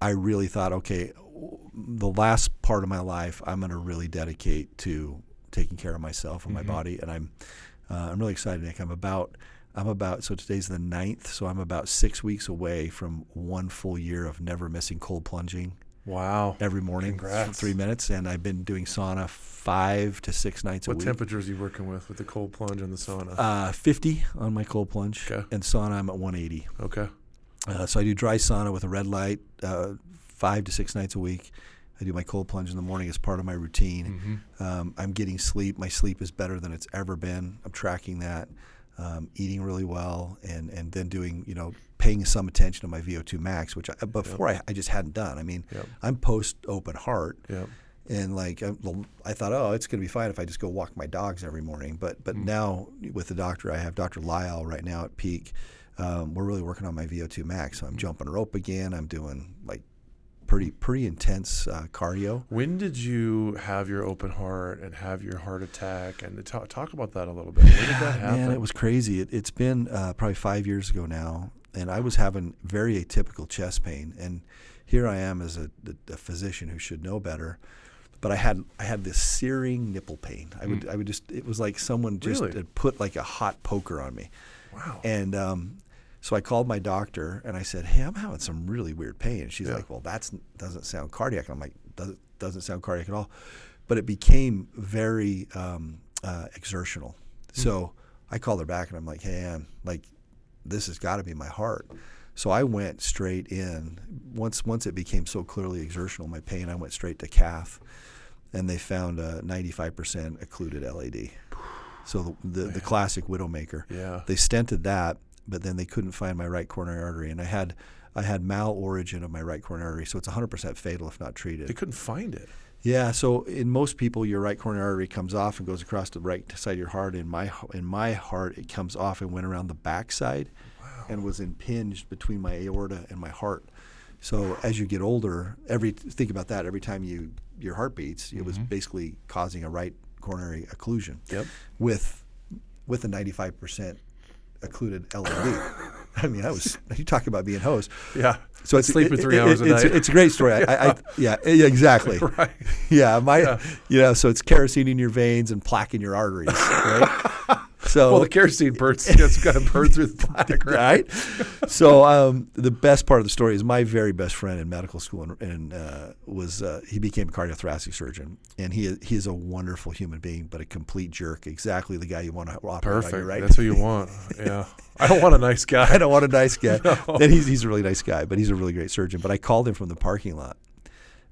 I really thought, okay, the last part of my life, I'm going to really dedicate to taking care of myself and my body, and I'm really excited, Nick. I'm about. So today's the 9th, so I'm about 6 weeks away from 1 full year of never missing cold plunging. Wow. Every morning. Congrats. For 3 minutes, and I've been doing sauna 5 to 6 nights a week. What temperatures are you working with the cold plunge and the sauna? 50 on my cold plunge, okay. And sauna I'm at 180. Okay. So I do dry sauna with a red light 5 to 6 nights a week. I do my cold plunge in the morning as part of my routine. I'm getting sleep. My sleep is better than it's ever been. I'm tracking that, eating really well, and then doing, paying some attention to my VO2 max, which before I just hadn't done. I mean, I'm post open heart. And I thought, oh, it's going to be fine if I just go walk my dogs every morning. But now with the doctor, I have Dr. Lyle right now at Peak. We're really working on my VO2 max. So I'm jumping rope again. I'm doing pretty intense cardio. When did you have your open heart and have your heart attack? And talk about that a little bit. When did that happen? Man, it was crazy. It's been probably 5 years ago now, and I was having very atypical chest pain. And here I am as a physician who should know better, but I had this searing nipple pain. I would just, it was like someone just had put like a hot poker on me. Wow. And so I called my doctor and I said, hey, I'm having some really weird pain. And she's like, well, that doesn't sound cardiac. And I'm like, doesn't sound cardiac at all. But it became very exertional. So I called her back and I'm like, hey, Ann, this has got to be my heart. So I went straight in. Once it became so clearly exertional, my pain, I went straight to cath. And they found a 95% occluded LAD. So the classic widowmaker. Yeah. They stented that, but then they couldn't find my right coronary artery. And I had malorigin of my right coronary artery, so it's 100% fatal if not treated. They couldn't find it. Yeah, so in most people, your right coronary artery comes off and goes across the right side of your heart. In my heart, it comes off and went around the backside and was impinged between my aorta and my heart. So as you get older, think about that. Every time your heart beats, it was basically causing a right coronary occlusion. Yep. With a 95% occluded LAD. I mean, you talk about being host. Yeah. So it's sleeping 3 hours a night. It's a great story. Yeah, exactly. Right. Yeah, so it's kerosene in your veins and plaque in your arteries, right? So the kerosene burns. It's got to burn through the plaque, right? So the best part of the story is my very best friend in medical school, and he became a cardiothoracic surgeon, and he is a wonderful human being, but a complete jerk. Exactly the guy you want to operate. Perfect. On you, right? That's who you want. Yeah. I don't want a nice guy. I don't want a nice guy. No. And he's a really nice guy, but he's a really great surgeon. But I called him from the parking lot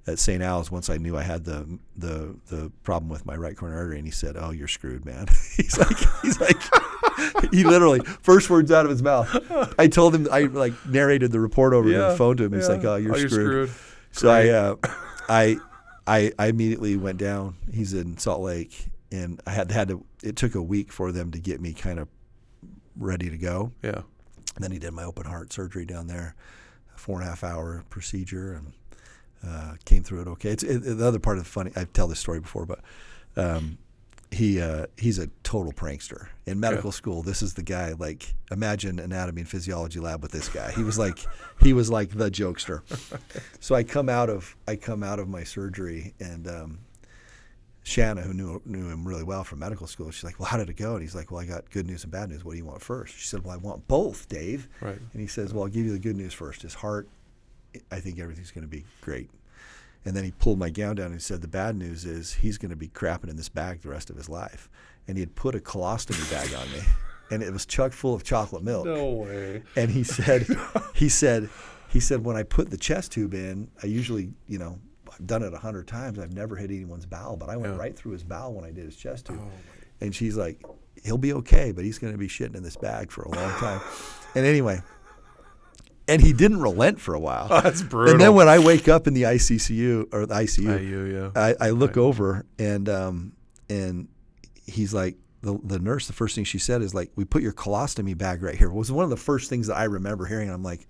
at St. Al's once I knew I had the problem with my right coronary artery, and he said, "Oh, you're screwed, man." he's like, he literally, first words out of his mouth. I told him, I narrated the report over the phone to him. He's like, "Oh, you're screwed." So I immediately went down. He's in Salt Lake, and I had to. It took a week for them to get me kind of ready to go. Yeah. And then he did my open heart surgery down there, a 4.5 hour procedure, and came through it okay. The other part of the funny, I've told this story before, but he's a total prankster. In medical school, this is the guy, imagine anatomy and physiology lab with this guy. He was like the jokester. So I come out of my surgery, and Shanna, who knew him really well from medical school, she's like, "Well, how did it go?" And he's like, "Well, I got good news and bad news. What do you want first?" She said, "Well, I want both, Dave." Right. And he says, "Well, I'll give you the good news first. His heart, I think everything's going to be great." And then he pulled my gown down and he said, "The bad news is he's going to be crapping in this bag the rest of his life." And he had put a colostomy bag on me, and it was chock full of chocolate milk. No way. And he said, when I put the chest tube in, I usually, I've done it 100 times. I've never hit anyone's bowel, but I went right through his bowel when I did his chest tube. And she's like, he'll be okay, but he's going to be shitting in this bag for a long time. And anyway, and he didn't relent for a while. Oh, that's brutal. And then when I wake up in the ICU or the ICU, I look over and he's like, the nurse, the first thing she said is like, we put your colostomy bag right here. It was one of the first things that I remember hearing. And I'm like,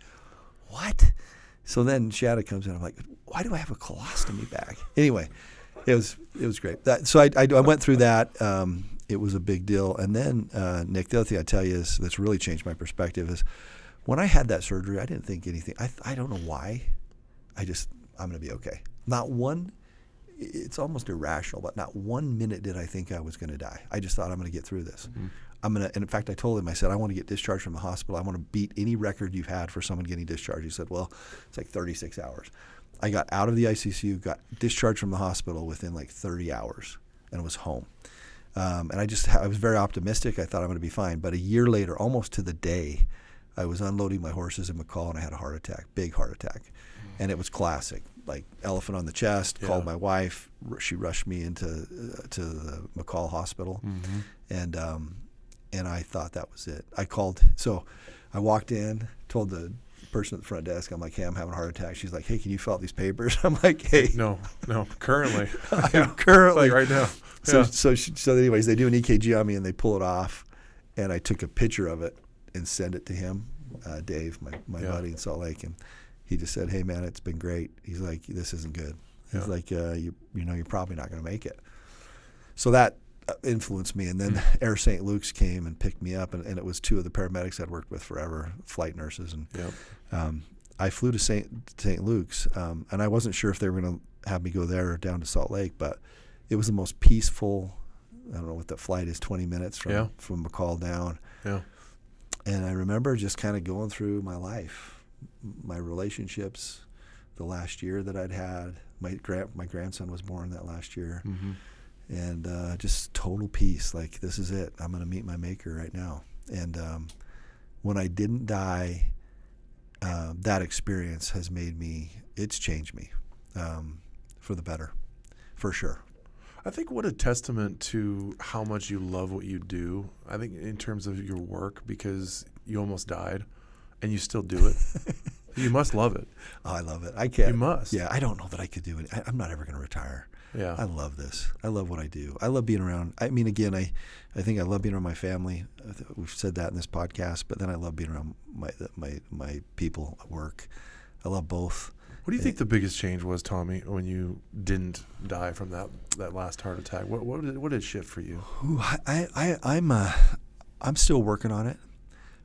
what? So then Shatta comes in. I'm like, why do I have a colostomy bag? Anyway, it was great. So I went through that. It was a big deal. And then, Nick, the other thing I tell you is that's really changed my perspective is when I had that surgery, I didn't think anything. I don't know why. I'm going to be okay. Not one. It's almost irrational, but not 1 minute did I think I was going to die. I just thought I'm going to get through this. Mm-hmm. And in fact, I told him, I said, I want to get discharged from the hospital. I want to beat any record you've had for someone getting discharged. He said, well, it's like 36 hours. I got out of the ICU, got discharged from the hospital within like 30 hours and was home. And I was very optimistic. I thought I'm going to be fine. But a year later, almost to the day, I was unloading my horses in McCall and I had a heart attack, big heart attack. Mm-hmm. And it was classic. Like elephant on the chest, called my wife. She rushed me to the McCall hospital. Mm-hmm. And I thought that was it. So I walked in, told the person at the front desk, I'm like, hey, I'm having a heart attack. She's like, hey, can you fill out these papers? I'm like, hey. No, currently. I'm currently. Like right now. So anyways, they do an EKG on me and they pull it off. And I took a picture of it and sent it to him, Dave, my buddy in Salt Lake. And he just said, hey, man, it's been great. He's like, this isn't good. He's like, you know, you're probably not going to make it. So that influenced me. And then Air St. Luke's came and picked me up. And it was two of the paramedics I'd worked with forever, flight nurses. And I flew to St. Luke's. And I wasn't sure if they were going to have me go there or down to Salt Lake. But it was the most peaceful, I don't know what that flight is, 20 minutes from McCall down. Yeah. And I remember just kind of going through my life. My relationships, the last year that I'd had, my grandson was born that last year, and just total peace. Like, this is it. I'm going to meet my maker right now. And when I didn't die, that experience has it's changed me for the better, for sure. I think what a testament to how much you love what you do, I think in terms of your work, because you almost died. And you still do it. You must love it. Oh, I love it. I can't. You must. Yeah, I don't know that I could do it. I'm not ever going to retire. Yeah. I love this. I love what I do. I love being around. I mean, again, I think I love being around my family. We've said that in this podcast, but then I love being around my people at work. I love both. What do you think the biggest change was, Tommy, when you didn't die from that last heart attack? What did shift for you? Ooh, I'm still working on it.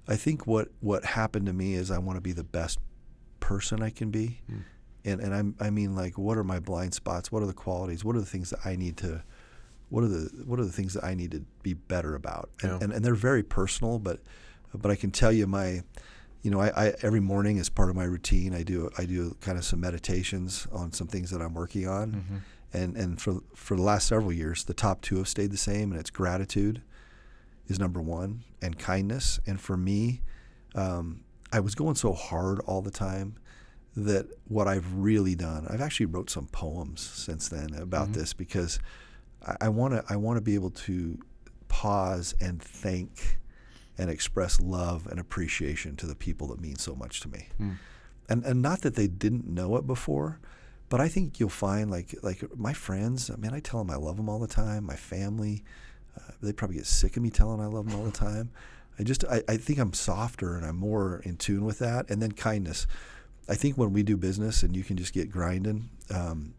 I think what happened to me is I want to be the best person I can be, and I mean, like, what are my blind spots? What are the qualities? What are the things that I need to? What are the things that I need to be better about? And they're very personal, but I can tell you I every morning as part of my routine I do kind of some meditations on some things that I'm working on, and for the last several years the top two have stayed the same, and it's gratitude is number one, and kindness. And for me, I was going so hard all the time that what I've really done, I've actually wrote some poems since then about this, because I want to be able to pause and thank and express love and appreciation to the people that mean so much to me. And not that they didn't know it before, but I think you'll find like my friends, I mean, I tell them I love them all the time. My family, they probably get sick of me telling them I love them all the time. I think I'm softer and I'm more in tune with that. And then kindness. I think when we do business and you can just get grinding, and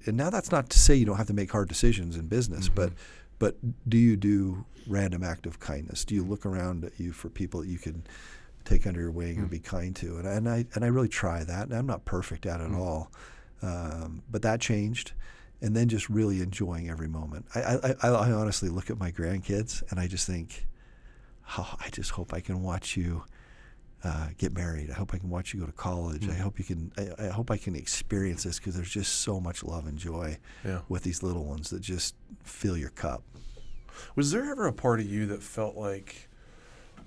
now that's not to say you don't have to make hard decisions in business, but do you do random act of kindness? Do you look around at you for people that you can take under your wing or be kind to? And I really try that. And I'm not perfect at it at all, but that changed. And then just really enjoying every moment. I honestly look at my grandkids and I just think, I just hope I can watch you get married. I hope I can watch you go to college. I hope I can experience this, because there's just so much love and joy with these little ones that just fill your cup. Was there ever a part of you that felt like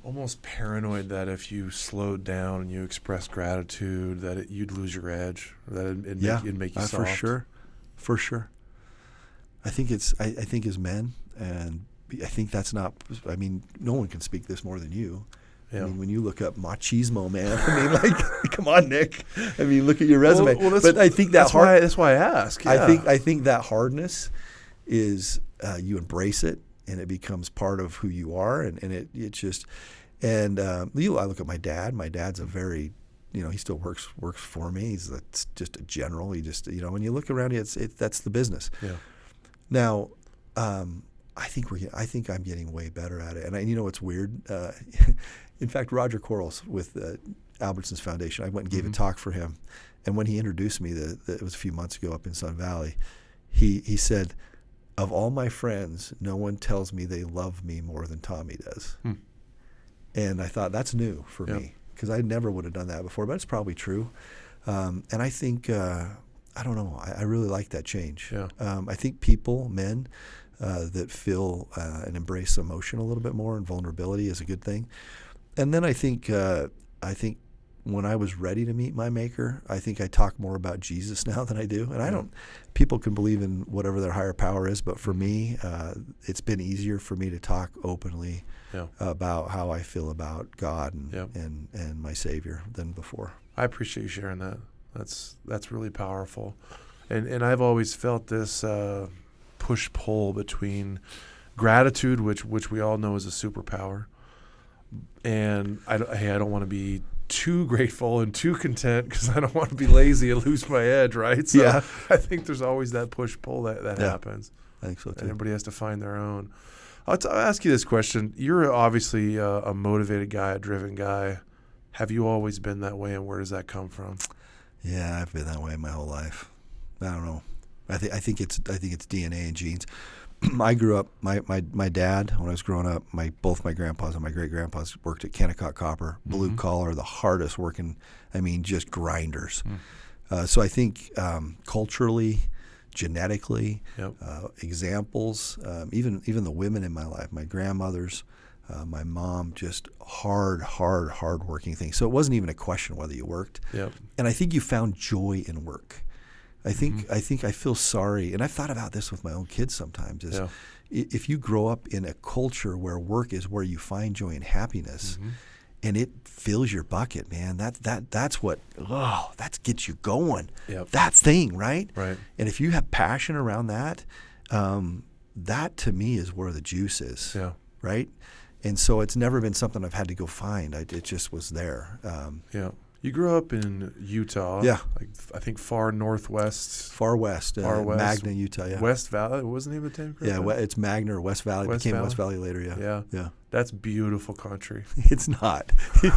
almost paranoid that if you slowed down and you expressed gratitude, that you'd lose your edge, that it'd make you soft. For sure. I think I think as men, and I think that's not. I mean, no one can speak this more than you. Yeah. I mean, when you look up machismo, man, I mean, like, come on, Nick. I mean, look at your resume. Well, but I think that's why I ask. Yeah. I think that hardness is you embrace it, and it becomes part of who you are, and it just. And I look at my dad. My dad's a very, he still works for me. He's just a general. He just, when you look around, that's the business. Yeah. Now, I think I'm getting way better at it. And what's weird? In fact, Roger Quarles with Albertsons Foundation, I went and gave a talk for him. And when he introduced me, it was a few months ago up in Sun Valley, he said, of all my friends, no one tells me they love me more than Tommy does. And I thought, that's new for me, because I never would have done that before, but it's probably true. And I think, I don't know, I really like that change. Yeah. I think people, men, that feel and embrace emotion a little bit more and vulnerability is a good thing. And then I think when I was ready to meet my maker, I think I talk more about Jesus now than I do. And people can believe in whatever their higher power is, but for me, it's been easier for me to talk openly about how I feel about God and my Savior than before. I appreciate you sharing that. That's really powerful. And I've always felt this push-pull between gratitude, which we all know is a superpower, and I don't want to be too grateful and too content because I don't want to be lazy and lose my edge, right? So yeah. I think there's always that push-pull that happens. I think so too. And everybody has to find their own. I'll ask you this question. You're obviously a motivated guy, a driven guy. Have you always been that way, and where does that come from? Yeah, I've been that way my whole life. I don't know. I think it's DNA and genes. I grew up. My dad, when I was growing up, both my grandpas and my great grandpas worked at Kennecott Copper, blue collar, the hardest working. I mean, just grinders. So I think culturally, genetically, examples, even the women in my life, my grandmothers, my mom, just hard working things. So it wasn't even a question whether you worked. Yep. And I think you found joy in work. I think I feel sorry, and I've thought about this with my own kids sometimes, is if you grow up in a culture where work is where you find joy and happiness, and it fills your bucket, man, that's what that gets you going. Yep. That thing, right? Right. And if you have passion around that, that to me is where the juice is. Yeah. Right? And so it's never been something I've had to go find. It just was there. Yeah. You grew up in Utah. Yeah. I think far northwest. Far west. Magna, Utah, yeah. West Valley. What was the name of the town? Yeah, it's Magna or West Valley. It became West Valley later, yeah. Yeah. That's beautiful country. It's not. You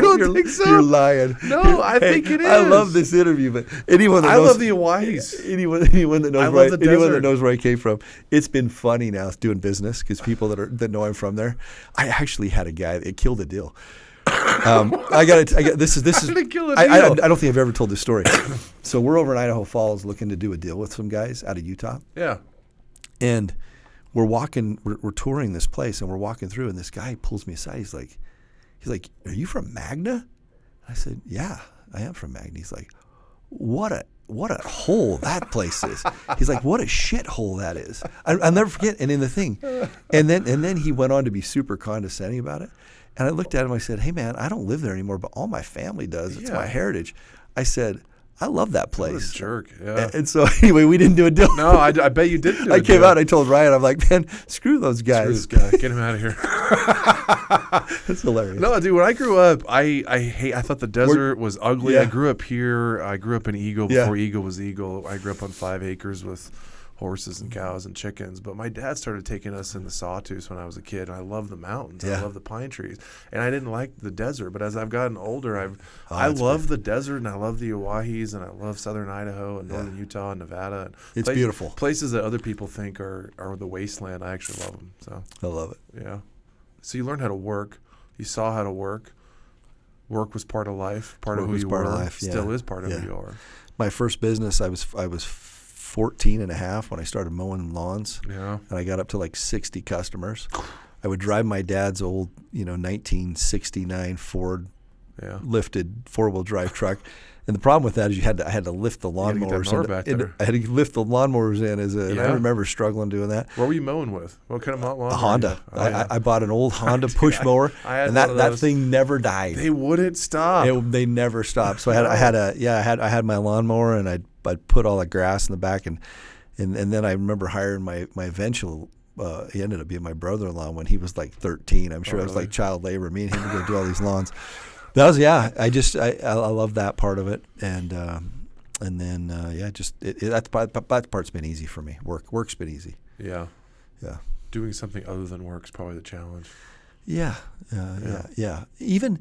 don't think so? You're lying. No, I think it is. I love this interview, but anyone that knows, love the Hawaiis. Anyone that knows where I came from, it's been funny now doing business because people that know I'm from there. I actually had a guy that killed a deal. I don't think I've ever told this story. So we're over in Idaho Falls looking to do a deal with some guys out of Utah. Yeah. And we're touring this place, and we're walking through, and this guy pulls me aside. He's like, "Are you from Magna?" I said, "Yeah, I am from Magna." He's like, what a hole that place is. He's like, what a shithole that is. I'll never forget. And in the thing, and then he went on to be super condescending about it. And I looked at him, I said, "Hey man, I don't live there anymore, but all my family does. It's my heritage." I said, "I love that place." What a jerk. Yeah. And so anyway, we didn't do a deal. No, I bet you didn't do a deal. I came out, I told Ryan, I'm like, "Man, screw those guys. Screw this guy. Get him out of here." That's hilarious. No, dude, when I grew up, I thought the desert was ugly. Yeah. I grew up here. I grew up in Eagle before Eagle was Eagle. I grew up on 5 acres with horses and cows and chickens. But my dad started taking us in the Sawtooth when I was a kid. And I love the mountains. I love the pine trees. And I didn't like the desert. But as I've gotten older, I love the desert, and I love the Oahuis, and I love southern Idaho and northern Utah and Nevada. And it's beautiful. Places that other people think are the wasteland. I actually love them. So I love it. Yeah. So you learned how to work. You saw how to work. Work was part of life, part of who you were. Still is part of who you are. My first business, I was 14 and a half when I started mowing lawns. Yeah. And I got up to like 60 customers. I would drive my dad's old, 1969 Ford lifted 4-wheel drive truck. And the problem with that is I had to lift the lawnmowers in. I had to lift the lawnmowers in and I remember struggling doing that. What were you mowing with? What kind of lawnmower? A Honda. I bought an old Honda push mower, and that thing never died. They wouldn't stop. They never stopped. So I had my lawnmower, and I'd put all the grass in the back, and then I remember hiring my eventual. He ended up being my brother-in-law when he was like 13. I'm sure it was like child labor. Me and him would go do all these lawns. That was I love that part of it, and then that part's been easy for me. Work's been easy. Yeah. Doing something other than work's probably the challenge. Yeah. Even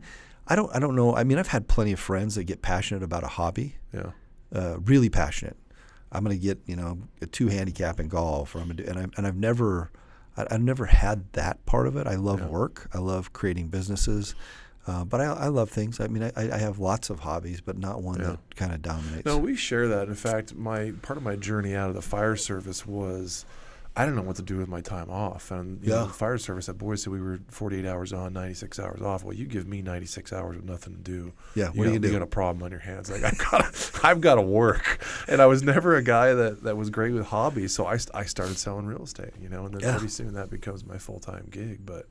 I don't know. I mean, I've had plenty of friends that get passionate about a hobby. Yeah. Really passionate. I'm going to get a 2 handicap in golf, or I'm going to do, and I've never had that part of it. I love work. I love creating businesses. But I love things. I mean, I have lots of hobbies, but not one that kind of dominates. No, we share that. In fact, part of my journey out of the fire service was I didn't know what to do with my time off. And the fire service at Boise, we were 48 hours on, 96 hours off. Well, you give me 96 hours with nothing to do. Yeah, what do you do? You got a problem on your hands. Like I've got to work. And I was never a guy that was great with hobbies, so I started selling real estate. And then pretty soon that becomes my full-time gig. But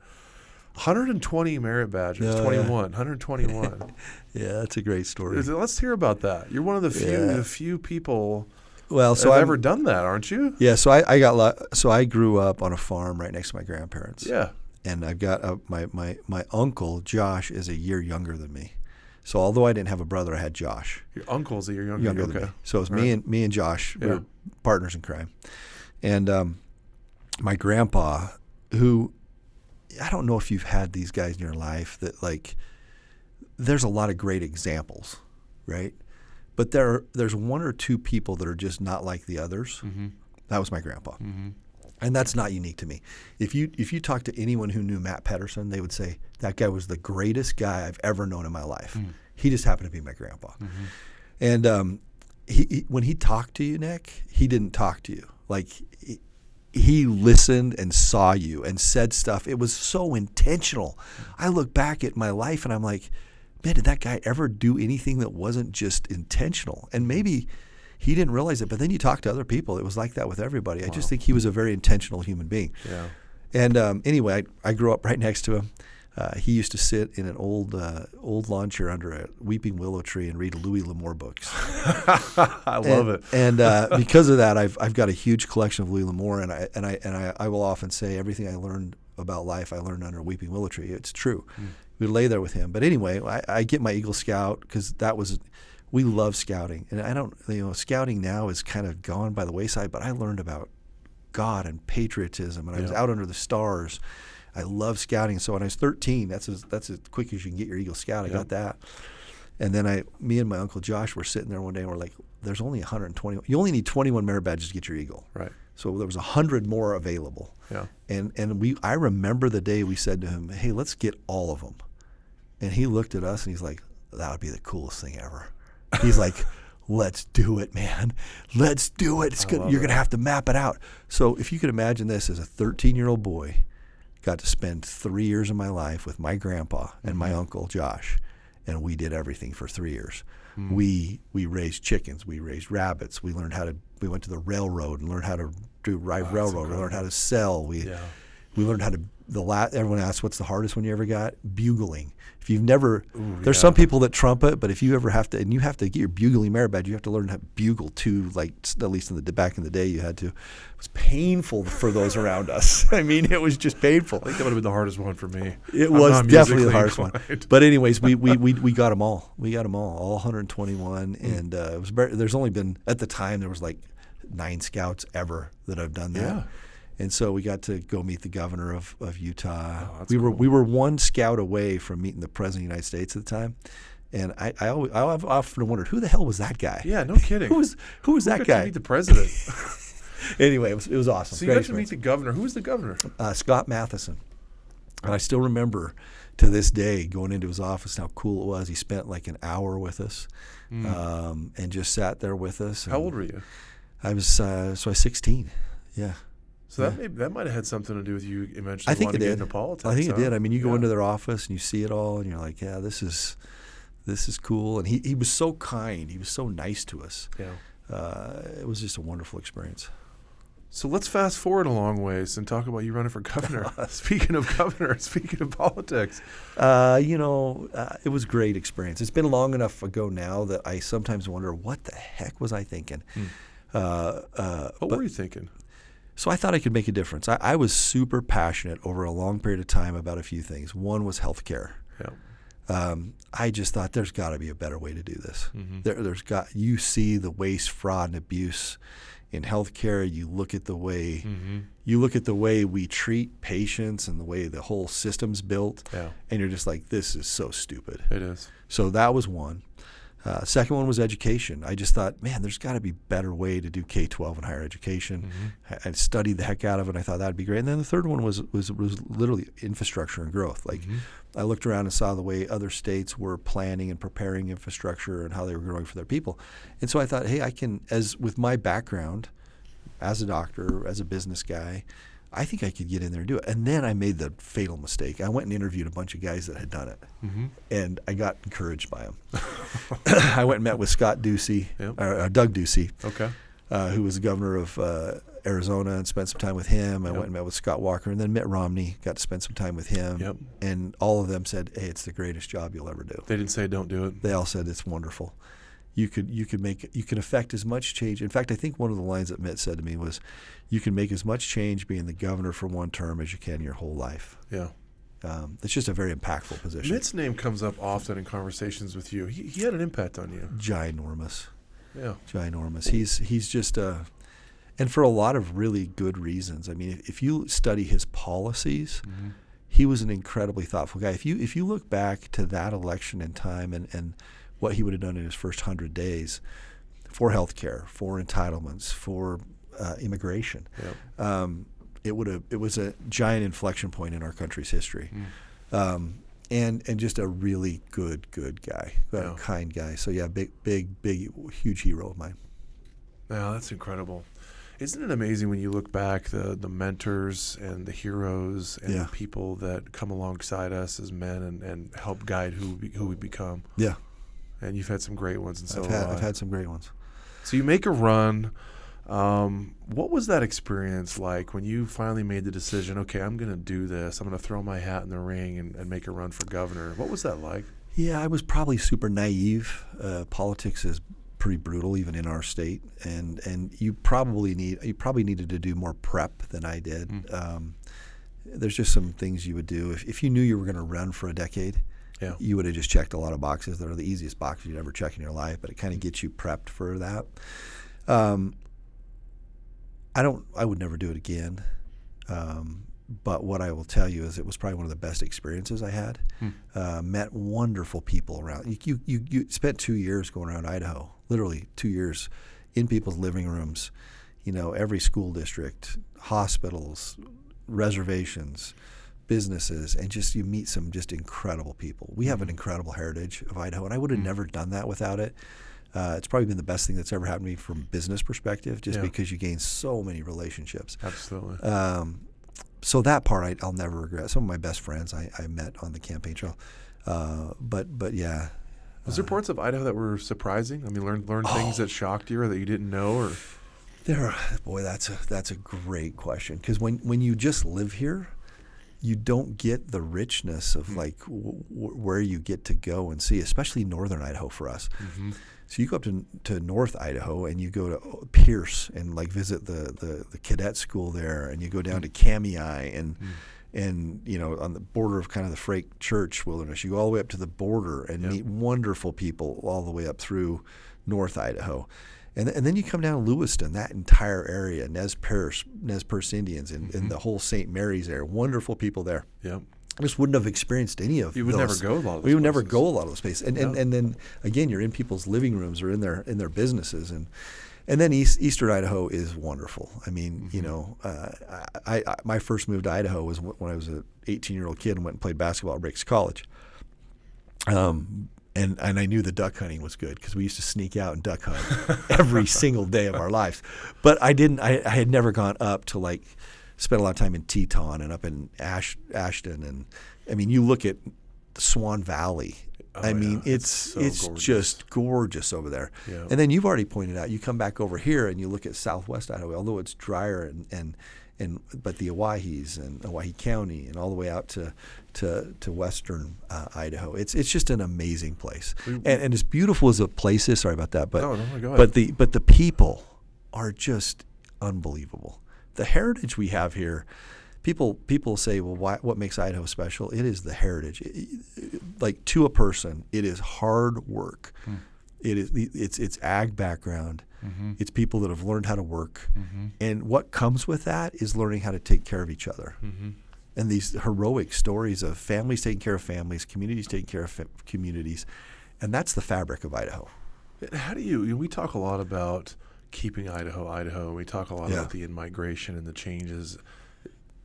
120 merit badges, 121. Yeah, that's a great story. Let's hear about that. You're one of the few people that have ever done that, aren't you? Yeah, so I grew up on a farm right next to my grandparents. Yeah. And I've got my uncle Josh is a year younger than me. So although I didn't have a brother, I had Josh. Your uncle's a year younger than me. So it was me and Josh. We were partners in crime. And my grandpa, who I don't know if you've had these guys in your life that like there's a lot of great examples, right? But there's 1 or 2 people that are just not like the others. Mm-hmm. That was my grandpa. Mm-hmm. And that's not unique to me. If you talk to anyone who knew Matt Pedersen, they would say that guy was the greatest guy I've ever known in my life. Mm. He just happened to be my grandpa. Mm-hmm. And he when he talked to you, Nick, he didn't talk to you. Like he listened and saw you and said stuff. It was so intentional. I look back at my life and I'm like, man, did that guy ever do anything that wasn't just intentional? And maybe he didn't realize it, but then you talk to other people. It was like that with everybody. Wow. I just think he was a very intentional human being. Yeah. And anyway, I grew up right next to him. He used to sit in an old lawn chair under a weeping willow tree and read Louis L'Amour books. I love it. And because of that, I've got a huge collection of Louis L'Amour, and I will often say everything I learned about life I learned under a weeping willow tree. It's true. Mm. We lay there with him. But anyway, I get my Eagle Scout because we love scouting, and I don't scouting now is kind of gone by the wayside. But I learned about God and patriotism, and I was out under the stars. I love scouting. So when I was 13, that's as quick as you can get your Eagle Scout. I got that. And then me and my Uncle Josh were sitting there one day and we're like, there's only 120. You only need 21 merit badges to get your Eagle. Right. So there was 100 more available. Yeah. And I remember the day we said to him, hey, let's get all of them. And he looked at us and he's like, that would be the coolest thing ever. He's like, let's do it, man. Let's do it. You're going to have to map it out. So if you could imagine this as a 13-year-old boy, got to spend 3 years of my life with my grandpa and my uncle Josh, and we did everything for 3 years. Mm-hmm. We raised chickens, we raised rabbits, we went to the railroad and learned how to ride railroad, we learned how to sell, we learned how to everyone asks what's the hardest one you ever got? Bugling. If you've never, there's some people that trumpet, but if you ever have to, and you have to get your bugling merit badge, you have to learn how to bugle too, like at least back in the day you had to. It was painful for those around us. I mean, it was just painful. I think that would have been the hardest one for me. It was definitely the hardest one. But anyways, we got them all. We got them all 121. And it was there's only been, at the time, there was like 9 scouts ever that have done that. Yeah. And so we got to go meet the governor of Utah. Oh, we were 1 scout away from meeting the president of the United States at the time. And I've often wondered, who the hell was that guy? Yeah, no kidding. Who was that guy? To meet the president. Anyway, it was awesome. So you got to meet the governor. Who was the governor? Scott Matheson. And I still remember to this day going into his office and how cool it was. He spent like an hour with us and just sat there with us. How old were you? I was 16. Yeah. So that might have had something to do with you eventually wanting to get into politics. I think it did. I mean, you go into their office and you see it all, and you're like, yeah, this is cool. And he was so kind. He was so nice to us. Yeah. It was just a wonderful experience. So let's fast forward a long ways and talk about you running for governor. Speaking of governor, speaking of politics. It was a great experience. It's been long enough ago now that I sometimes wonder, what the heck was I thinking? What were you thinking? So I thought I could make a difference. I was super passionate over a long period of time about a few things. One was healthcare. Yeah. I just thought there's got to be a better way to do this. Mm-hmm. You see the waste, fraud, and abuse in healthcare. You look at the way we treat patients and the way the whole system's built, and you're just like, this is so stupid. It is. So that was one. Second one was education. I just thought, man, there's got to be a better way to do K-12 and higher education. I studied the heck out of it, and I thought that would be great. And then the third one was literally infrastructure and growth. Like, I looked around and saw the way other states were planning and preparing infrastructure and how they were growing for their people. And so I thought, hey, I can, as with my background as a doctor, as a business guy, I think I could get in there and do it. And then I made the fatal mistake. I went and interviewed a bunch of guys that had done it, and I got encouraged by them. I went and met with Doug Ducey, who was the governor of Arizona, and spent some time with him. I went and met with Scott Walker, and then Mitt Romney, got to spend some time with him. And all of them said, hey, it's the greatest job you'll ever do. They didn't say don't do it. They all said it's wonderful. You can affect as much change. In fact, I think one of the lines that Mitt said to me was, you can make as much change being the governor for one term as you can your whole life. Yeah. It's just a very impactful position. Mitt's name comes up often in conversations with you. He had an impact on you. Ginormous. Yeah. Ginormous. He's just and for a lot of really good reasons. I mean, if you study his policies, he was an incredibly thoughtful guy. If you look back to that election in time and what he would have done in his first 100 days for healthcare, for entitlements, for immigration, it was a giant inflection point in our country's history, and just a really good guy, kind guy. So yeah, big, huge hero of mine. Yeah, that's incredible. Isn't it amazing when you look back, the mentors and the heroes and the people that come alongside us as men and help guide who we become? Yeah. And you've had some great ones, and so I've had some great ones. So you make a run. What was that experience like when you finally made the decision, okay, I'm going to do this. I'm going to throw my hat in the ring and make a run for governor. What was that like? Yeah, I was probably super naive. Politics is pretty brutal, even in our state, and you probably needed to do more prep than I did. There's just some things you would do if you knew you were going to run for a decade. Yeah. You would have just checked a lot of boxes that are the easiest boxes you'd ever check in your life, but it kind of gets you prepped for that. I would never do it again. But what I will tell you is it was probably one of the best experiences I had. Met wonderful people around. You spent 2 years going around Idaho, literally 2 years in people's living rooms, every school district, hospitals, reservations, businesses, and just you meet some just incredible people. We have an incredible heritage of Idaho, and I would have never done that without it. It's probably been the best thing that's ever happened to me from a business perspective, just because you gain so many relationships. Absolutely. So that part I'll never regret. Some of my best friends I met on the campaign trail. But yeah. Was there parts of Idaho that were surprising? I mean, learn things that shocked you or that you didn't know? Or That's a great question, because when you just live here, you don't get the richness of like where you get to go and see, especially northern Idaho for us. So you go up to North Idaho and you go to Pierce and like visit the cadet school there, and you go down to Kamei and on the border of kind of the Frake Church wilderness. You go all the way up to the border and meet wonderful people all the way up through North Idaho. And then you come down to Lewiston, that entire area, Nez Perce Indians, and the whole St. Mary's area. Wonderful people there. Yep. I just wouldn't have experienced any of those. You would never go a lot of those We would never go a lot of those places. And then, again, you're in people's living rooms or in their businesses. And then Eastern Idaho is wonderful. I mean, my first move to Idaho was when I was an 18-year-old kid and went and played basketball at Breaks College. And I knew the duck hunting was good because we used to sneak out and duck hunt every single day of our lives. But I had never gone up to like spend a lot of time in Teton and up in Ashton. And I mean, you look at the Swan Valley. It's just gorgeous over there. Yeah. And then you've already pointed out, you come back over here and you look at Southwest Idaho, although it's drier but the Owahis and Owyhee County and all the way out to western Idaho, it's just an amazing place. And as beautiful as a place is, sorry about that, but go ahead. but the people are just unbelievable. The heritage we have here. People say, well, what makes Idaho special? It is the heritage. Like to a person, it is hard work. It's ag background. Mm-hmm. It's people that have learned how to work. Mm-hmm. And what comes with that is learning how to take care of each other. Mm-hmm. And these heroic stories of families taking care of families, communities taking care of communities. And that's the fabric of Idaho. How do we talk a lot about keeping Idaho. We talk a lot about the in-migration and the changes.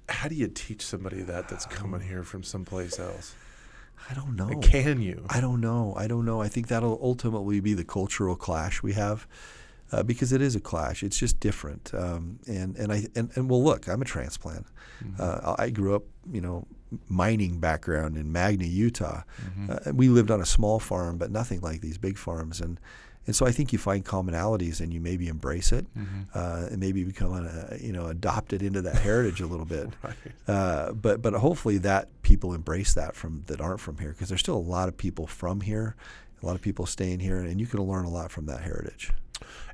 How do you teach somebody that's coming here from someplace else? I don't know. Can you? I don't know. I think that'll ultimately be the cultural clash we have, because it is a clash. It's just different. And well, look, I'm a transplant. Mm-hmm. I grew up, mining background in Magna, Utah. Mm-hmm. We lived on a small farm, but nothing like these big farms. And so I think you find commonalities and you maybe embrace it, and maybe become adopted into that heritage a little bit. Right. But hopefully that people embrace that that aren't from here, because there's still a lot of people from here, a lot of people staying here, and you can learn a lot from that heritage.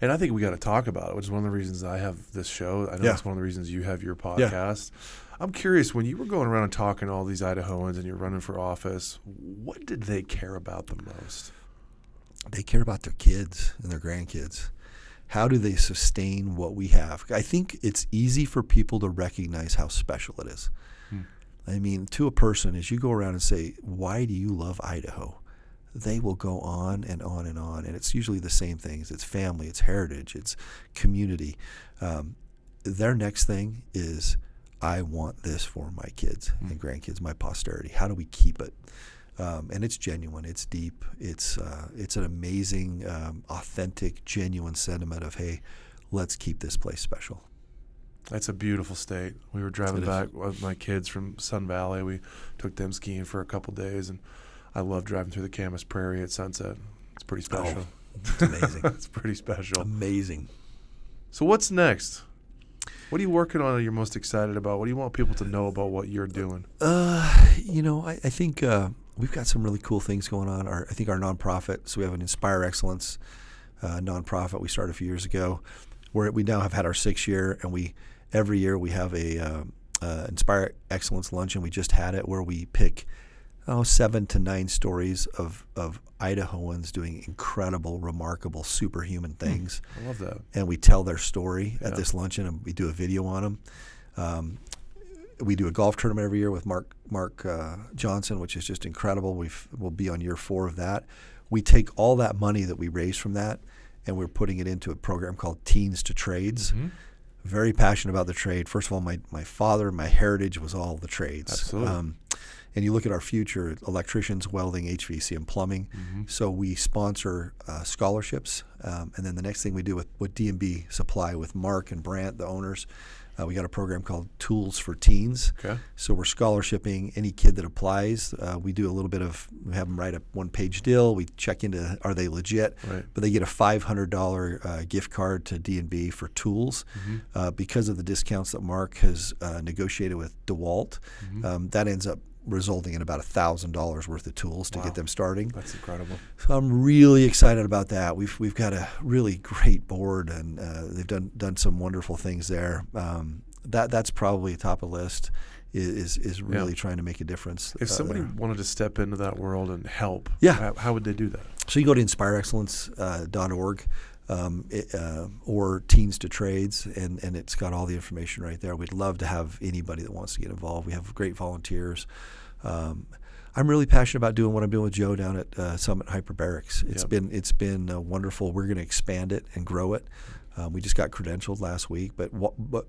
And I think we got to talk about it, which is one of the reasons I have this show. I know that's one of the reasons you have your podcast. Yeah. I'm curious, when you were going around and talking to all these Idahoans and you're running for office, what did they care about the most? They care about their kids and their grandkids. How do they sustain what we have? I think it's easy for people to recognize how special it is. I mean, to a person, as you go around and say, why do you love Idaho? They will go on and on and on. And it's usually the same things. It's family, it's heritage, it's community. Their next thing is, I want this for my kids and grandkids, my posterity. How do we keep it? And it's genuine, it's deep, it's an amazing, authentic, genuine sentiment of, hey, let's keep this place special. That's a beautiful state. We were driving back with my kids from Sun Valley. We took them skiing for a couple days, and I love driving through the Camas Prairie at sunset. It's pretty special. Oh, it's amazing. It's pretty special. Amazing. So what's next? What are you working on that you're most excited about? What do you want people to know about what you're doing? I think we've got some really cool things going on. I think our nonprofit, so we have an Inspire Excellence nonprofit we started a few years ago, where we now have had our 6th year, and every year we have a Inspire Excellence luncheon. We just had it, where we pick 7 to 9 stories of Idahoans doing incredible, remarkable, superhuman things. I love that. And we tell their story at this luncheon, and we do a video on them. We do a golf tournament every year with Mark Johnson, which is just incredible. We'll be on year 4 of that. We take all that money that we raise from that, and we're putting it into a program called Teens to Trades. Mm-hmm. Very passionate about the trade. First of all, my father, my heritage was all the trades. Absolutely. And you look at our future, electricians, welding, HVAC, and plumbing. Mm-hmm. So we sponsor scholarships. And then the next thing we do with D&B Supply, with Mark and Brant, the owners, we got a program called Tools for Teens. Okay. So we're scholarshiping any kid that applies. We do a little bit of, we have them write a 1-page deal. We check into, are they legit? Right. But they get a $500 gift card to D&B for tools. Mm-hmm. Because of the discounts that Mark has negotiated with DeWalt. Mm-hmm. That ends up resulting in about $1,000 worth of tools to get them starting. That's incredible. So I'm really excited about that. We've got a really great board, and they've done some wonderful things there. That's probably top of the list. Is really trying to make a difference. If somebody wanted to step into that world and help, how would they do that? So you go to inspireexcellence.org. Or Teens to Trades, and it's got all the information right there. We'd love to have anybody that wants to get involved. We have great volunteers. I'm really passionate about doing what I'm doing with Joe down at Summit Hyperbarics. It's been wonderful. We're going to expand it and grow it. We just got credentialed last week, but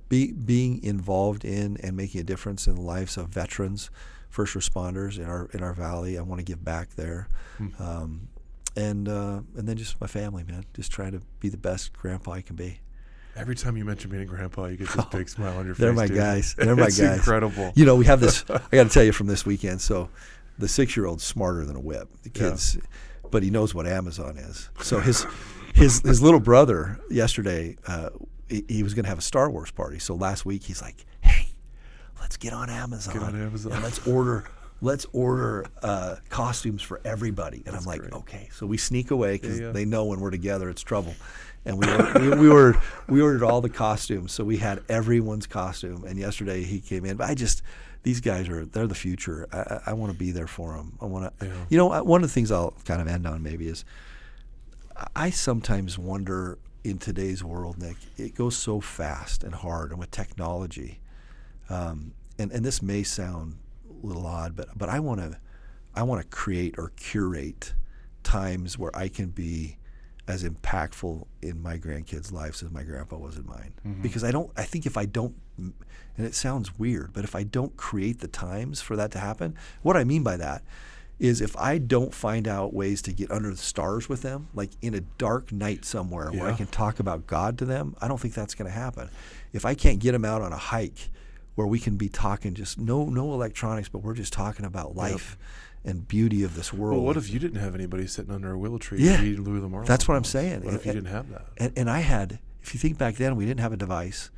being involved in and making a difference in the lives of veterans, first responders in our valley, I want to give back there. and then just my family, man. Just trying to be the best grandpa I can be. Every time you mention being a grandpa, you get this big smile on your face. They're my guys. They're my guys. It's incredible. You know, we have this. I got to tell you from this weekend. So, the 6-year-old's smarter than a whip. The kid's, but he knows what Amazon is. So his little brother yesterday, he was going to have a Star Wars party. So last week he's like, "Hey, let's get on Amazon. And let's order costumes for everybody." And I'm like, great. Okay. So we sneak away because they know when we're together it's trouble. And we ordered all the costumes. So we had everyone's costume. And yesterday he came in. But these guys they're the future. I want to be there for them. I want to, you know, one of the things I'll kind of end on maybe is I sometimes wonder in today's world, Nick, it goes so fast and hard, and with technology, and this may sound a little odd, but I want to create or curate times where I can be as impactful in my grandkids' lives as my grandpa was in mine. Mm-hmm. Because I think if I don't, and it sounds weird, but if I don't create the times for that to happen, what I mean by that is if I don't find out ways to get under the stars with them, like in a dark night somewhere where I can talk about God to them, I don't think that's going to happen. If I can't get them out on a hike where we can be talking just no electronics, but we're just talking about life and beauty of this world. Well, what if you didn't have anybody sitting under a willow tree reading Louis L'Amour? That's what I'm saying. What if you didn't have that? And I had, if you think back then, we didn't have a device.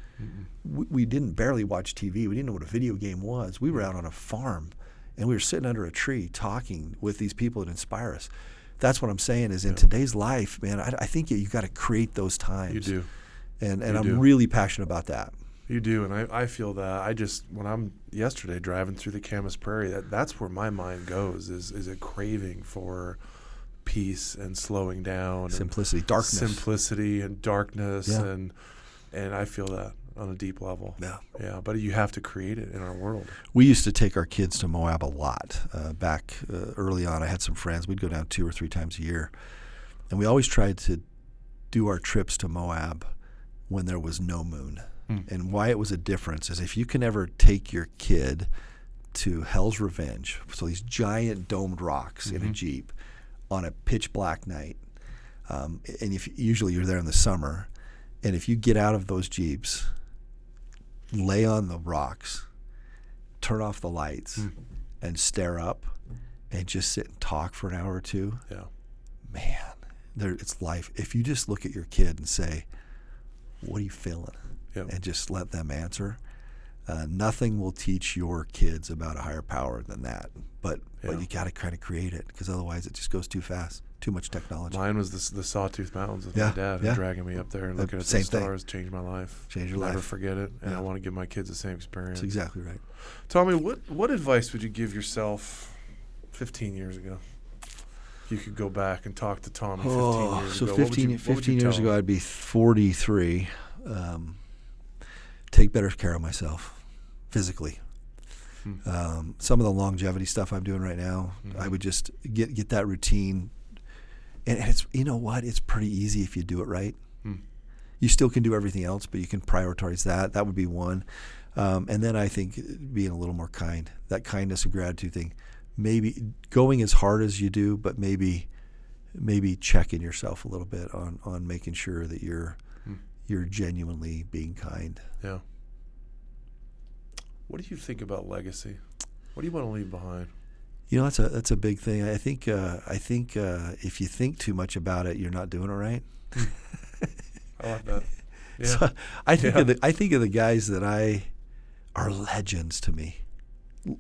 We didn't barely watch TV. We didn't know what a video game was. We were out on a farm, and we were sitting under a tree talking with these people that inspire us. That's what I'm saying is in today's life, man, I think you got to create those times. You do. And I'm really passionate about that. You do, and I feel that. When I'm yesterday driving through the Camas Prairie, that's where my mind goes, is a craving for peace and slowing down. Simplicity, darkness. Simplicity and darkness, and I feel that on a deep level. Yeah, but you have to create it in our world. We used to take our kids to Moab a lot. Back early on, I had some friends. We'd go down 2 or 3 times a year, and we always tried to do our trips to Moab when there was no moon. And why it was a difference is if you can ever take your kid to Hell's Revenge, so these giant domed rocks in a Jeep on a pitch black night, and usually you're there in the summer, and if you get out of those Jeeps, lay on the rocks, turn off the lights, and stare up, and just sit and talk for an hour or two, man, it's life. If you just look at your kid and say, "What are you feeling?" and just let them answer. Nothing will teach your kids about a higher power than that. But you got to kind of create it because otherwise it just goes too fast. Too much technology. Mine was the Sawtooth Mountains with my dad dragging me up there and looking at the stars. Changed my life. Changed your life. Never forget it. And I want to give my kids the same experience. That's exactly right. Tommy, what advice would you give yourself 15 years ago? You could go back and talk to Tommy 15 years ago. 15 years ago, I'd be 43. Take better care of myself physically. Some of the longevity stuff I'm doing right now, I would just get that routine. And it's, you know what? It's pretty easy if you do it right. You still can do everything else, but you can prioritize that. That would be one. And then I think being a little more kind, that kindness and gratitude thing, maybe going as hard as you do, but maybe checking yourself a little bit on making sure that you're genuinely being kind. Yeah. What do you think about legacy? What do you want to leave behind? You know, that's a big thing. I think if you think too much about it, you're not doing it right. I like that. Yeah. So I think of the guys that are legends to me.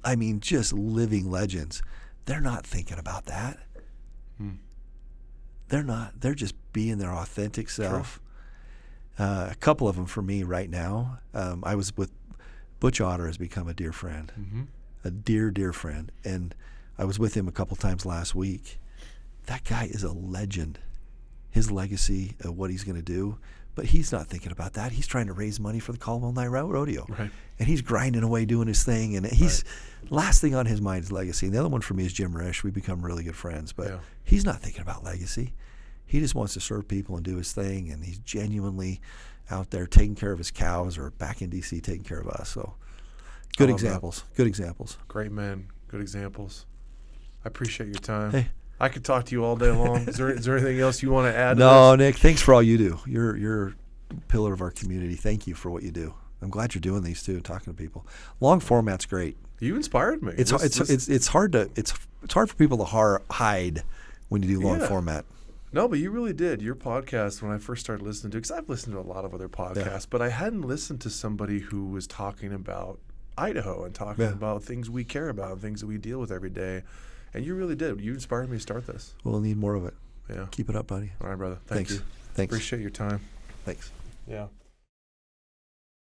I mean, just living legends. They're not thinking about that. They're not. They're just being their authentic self. A couple of them for me right now. I was with Butch Otter has become a dear friend, a dear friend, and I was with him a couple times last week. That guy is a legend. His legacy of what he's going to do, but he's not thinking about that. He's trying to raise money for the Caldwell Night Rodeo, and he's grinding away doing his thing. And he's last thing on his mind is legacy. And the other one for me is Jim Risch. We become really good friends, but he's not thinking about legacy. He just wants to serve people and do his thing, and he's genuinely out there taking care of his cows or back in D.C. taking care of us. So good examples. Good examples. Great men. Good examples. I appreciate your time. Hey, I could talk to you all day long. Is there anything else you want to add? No, Nick, thanks for all you do. You're a pillar of our community. Thank you for what you do. I'm glad you're doing these too, talking to people. Long format's great. You inspired me. It's hard for people to hide when you do long format. No, but you really did. Your podcast, when I first started listening to it, because I've listened to a lot of other podcasts, but I hadn't listened to somebody who was talking about Idaho and talking about things we care about and things that we deal with every day. And you really did. You inspired me to start this. We'll need more of it. Yeah. Keep it up, buddy. All right, brother. Thank you. Thanks. Appreciate your time. Thanks. Yeah.